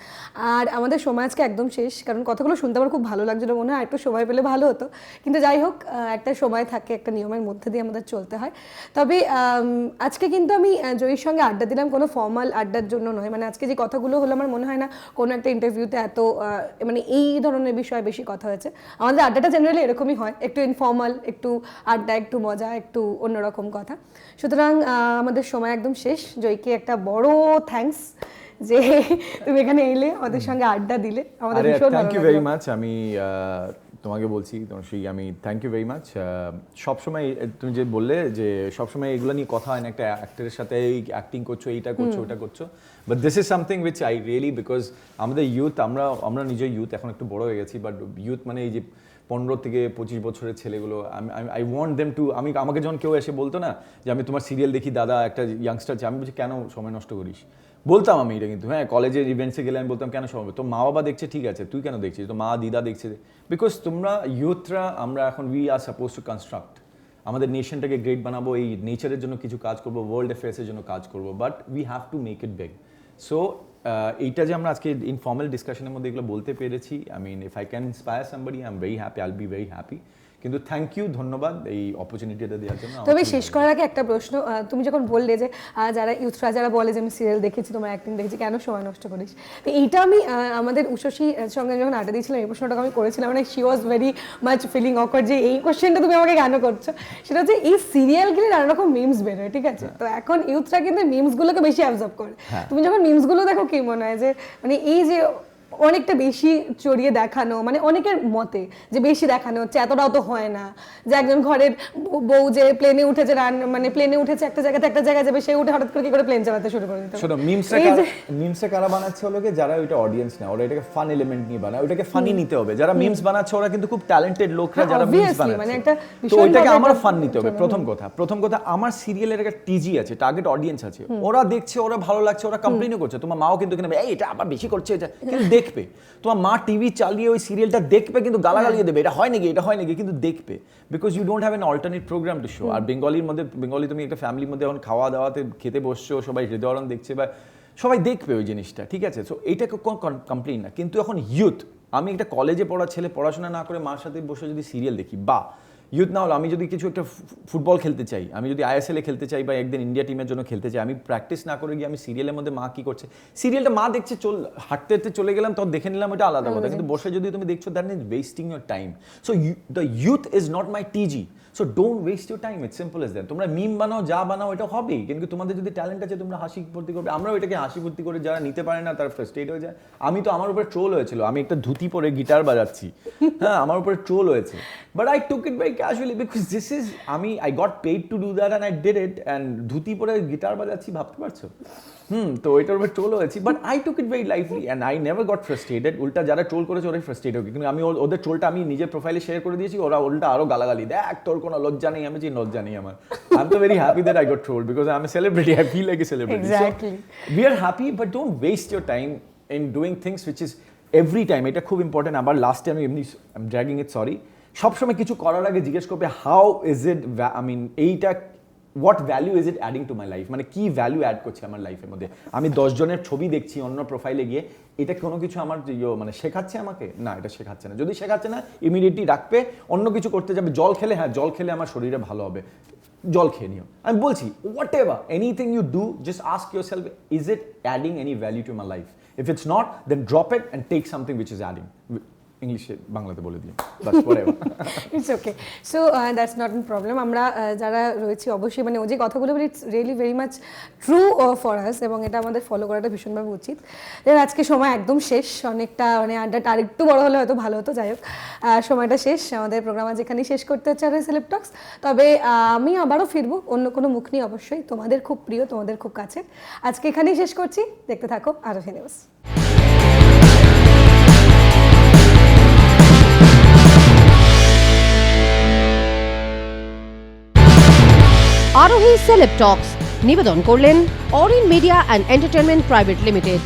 আর আমাদের সময় আজকে একদম শেষ, কারণ কথাগুলো শুনতে আমার খুব ভালো লাগছিল, মনে হয় একটু সময় পেলে ভালো হতো, কিন্তু যাই হোক, একটা সময় থাকে, একটা নিয়মের মধ্যে দিয়ে আমাদের চলতে হয়। তবে আজকে কিন্তু আমি জয়ীর সঙ্গে আড্ডা দিলাম কোনো ফর্মাল আড্ডার জন্য নয়, মানে আজকে যে কথাগুলো হলো আমার মনে হয় না কোনো একটা ইন্টারভিউতে এত মানে এই ধরনের বিষয়ে বেশি কথা হয়েছে। আমাদের আড্ডাটা জেনারেলি এরকমই হয়, একটু ইনফর্মাল, একটু আড্ডা, একটু মজা, একটু অন্যরকম কথা। সুতরাং আমাদের সময় একদম শেষ। জয়ীকে একটা বড় থ্যাঙ্কস যে তুমি এখানে এলে, আমাদের সঙ্গে আড্ডা দিলে, আমাদের ভীষণ ভালো লাগলো। Thank you very much. আমি তোমাকে বলছি, সেই আমি থ্যাংক ইউ ভেরি মাচ। সবসময় তুমি যে বললে যে সবসময় এগুলো নিয়ে কথা হয় না, একটা অ্যাক্টরের সাথে অ্যাক্টিং করছো, এইটা করছো, ওটা করছো, but this is something which I really, because আমাদের ইউথ, আমরা নিজের ইউথ এখন একটু বড় হয়ে গেছি, বাট ইউথ মানে এই যে 15 থেকে 25 বছরের ছেলেগুলো, আই ওয়ান্ট দেম টু, আমাকে যখন কেউ এসে বলতো না যে আমি তোমার সিরিয়াল দেখি দাদা, একটা ইয়াংস্টার, আমি বলছি কেন সময় নষ্ট করিস, বলতাম আমি এটা। কিন্তু হ্যাঁ, কলেজের ইভেন্টসে গেলে আমি বলতাম কেন সময়, তো মা বাবা দেখছে, ঠিক আছে, তুই কেন দেখছিস, তো মা দিদা দেখছে, বিকজ তোমরা ইউথরা, আমরা এখন we are suppose two construct আমাদের নেশনটাকে গ্রেট বানাবো, এই নেচারের জন্য কিছু কাজ করবো, ওয়ার্ল্ড অ্যাফেয়ার্সের জন্য কাজ করবো, but we have to make it big. So এইটা যে আমরা আজকে ইনফর্মাল ডিসকাশনের মধ্যে এগুলো বলতে পেরেছি, I mean if I can inspire somebody, I am very happy, I will be very happy. কিন্তু থ্যাংক ইউ, ধন্যবাদ এই অপরচুনিটিটা দেওয়ার জন্য। তবে শেষ করার আগে একটা প্রশ্ন, তুমি যখন বললে যে যারা ইউথরা যারা বলে যে আমি সিরিয়াল দেখেছি, তোমার অ্যাক্টিং দেখেছি, কেন সময় নষ্ট করিস, তো এইটা আমি আমাদের উষসীর সঙ্গে যখন আড্ডা দিয়েছিলাম, এই প্রশ্নটা আমি করেছিলাম, মানে she was very much feeling awkward যে এই কোশ্চেনটা তুমি আমাকে কেন করছো। সেটা হচ্ছে এই সিরিয়ালগুলি নানা রকম মিমস বেরোয়, ঠিক আছে, তো এখন ইউথরা কিন্তু মিমসগুলোকে বেশি অ্যাবজর্ব করে। তুমি যখন মিমসগুলো দেখো, কি মনে হয় যে মানে এই যে অনেকটা বেশি চড়িয়ে দেখানো, মানে অনেকের মতে যে বেশি দেখানো হচ্ছে, এতটাও তো হয় না, যে একজন ঘরের বউ যে প্লেনে উঠেছে, মানে প্লেনে উঠেছে একটা জায়গাতে একটা জায়গায় যাবে, সে উঠে হঠাৎ করে কি করে প্লেন চালাতে শুরু করে দিতে। শোনো, মিমসে কারা বানাচ্ছে হলো যারা ওইটা অডিয়েন্স না, ওরা এটাকে ফান এলিমেন্ট নিয়ে বানায়, ওইটাকে ফানি নিতে হবে। যারা মিমস বানাচ্ছে ওরা কিন্তু খুব ট্যালেন্টেড লোকরা, যারা মিমস বানাচ্ছে, তো ওইটাকে আমার ফান নিতে হবে। প্রথম কথা আমার সিরিয়ালের একটা টিজি আছে, টার্গেট অডিয়েন্স আছে, ওরা দেখছে, ওরা ভালো লাগছে, ওরা কমপ্লেনও করছে। তোমার মাও কিন্তু এখানে এই এটা আবার বেশি করছে, এটা কিন্তু দেখবে, তোমার মা টিভি চালিয়ে ওই সিরিয়ালটা দেখবে, কিন্তু গালাগালিয়ে দেবে, এটা হয় নাকি, কিন্তু দেখবে, because you don't have an alternate program to show. আর বেঙ্গলি তুমি একটা ফ্যামিলির মধ্যে এখন খাওয়া দাওয়াতে খেতে বসছো, সবাই হৃদয়রণ দেখছে বা সবাই দেখবে ওই জিনিসটা, ঠিক আছে। সো এইটাকে কোনো কমপ্লেন না। কিন্তু এখন ইউথ, আমি একটা কলেজে পড়া ছেলে, পড়াশোনা না করে মার সাথে বসে যদি সিরিয়াল দেখি, বা ইউথ না হলো আমি যদি কিছু একটা ফুটবল খেলতে চাই, আমি যদি ISL-এ খেলতে চাই বা একদিন ইন্ডিয়া টিমের জন্য খেলতে চাই, আমি প্র্যাকটিস না করে গিয়ে আমি সিরিয়ালের মধ্যে মা কি করছে, সিরিয়ালটা মা দেখছে, হাঁটতে হাঁটতে চলে গেলাম, তখন দেখে নিলাম, এটা আলাদা কথা, কিন্তু বসে যদি তুমি দেখছো, that is wasting your time. So the youth is not my TG, so don't waste your time, it's simple as that. তোমরা মিম বানাও, যা বানাও, এটা হবেই, কিন্তু তোমাদের যদি ট্যালেন্ট আছে তোমরা হাসি ভর্তি করবে। আমরাও এটাকে হাসি ভর্তি করে, যারা নিতে পারে না তারা ফ্রাস্ট্রেট হয়ে যায়। আমি তো, আমার উপরে ট্রোল হয়েছিল, আমি একটা ধুতি পরে গিটার বাজাচ্ছি, হ্যাঁ, আমার উপরে ট্রোল হয়েছে, but I took it very casually, because this is, I got paid to do that and I did it, and dhoti পরে গিটার বাজাচ্ছি, ভাবতে পারছো? তো এটার উপরে ট্রোল হয়েছি, but I took it very lightly and I never got frustrated. উল্টা যারা troll করেছে ওরাই ফ্রাস্ট্রেট হবে, কিন্তু আমি ওদের ট্রোলটা আমি নিজের প্রোফাইলে শেয়ার করে দিয়েছি, ওরা উল্টা আরো গালাগালি, দেখ তোর কোনো লজ্জা নেই, আমি যে লজ্জা নেই আমার। আই এম তো very happy that I got trolled, because I am a celebrity, I feel like a celebrity. Exactly. We are happy, but don't waste your time in doing things which is every time, এটা খুব important. আবার লাস্টে আমি এমনি dragging ইট, sorry, সবসময় কিছু করার আগে জিজ্ঞেস করবে how is it, I mean এইটা what value is it adding to my life, মানে কি ভ্যালু অ্যাড করছে আমার লাইফের মধ্যে। আমি 10 জনের ছবি দেখছি অন্য প্রোফাইলে গিয়ে, এটা কোনো কিছু আমার মানে শেখাচ্ছে আমাকে? না, এটা শেখাচ্ছে না। যদি শেখাচ্ছে না, ইমিডিয়েটলি রাখবে, অন্য কিছু করতে যাবে। জল খেলে, হ্যাঁ জল খেলে আমার শরীরে ভালো হবে, জল খেয়ে নিও। আমি বলছি whatever, anything you do, just ask yourself, is it adding any value to my life? If it's not, then drop it and take something which is adding. ইংলিশে বাংলাতে বলে দিই বাস whatever. It's okay so that's not an problem আমরা যারা রয়েছি অবশ্যই মানে ও যে কথাগুলো বলি it's really very much true for us এবং এটা আমাদের ফলো করাটা ভীষণভাবে উচিত আজকে সময় একদম শেষ অনেকটা মানে আড্ডাটা আরেকটু বড় হলে হয়তো ভালো হতো যাই হোক সময়টা শেষ আমাদের প্রোগ্রাম আজ এখানেই শেষ করতে হচ্ছে আরোহী সেলেব টক্স তবে আমি আবারও ফিরবো অন্য কোনো মুখ নিয়ে অবশ্যই তোমাদের খুব প্রিয় তোমাদের খুব কাছে আজকে এখানেই শেষ করছি দেখতে থাকো আরোহী নিউজ আরোহী সেলেব টক্স নিবেদন করলেন Arin media and entertainment private limited.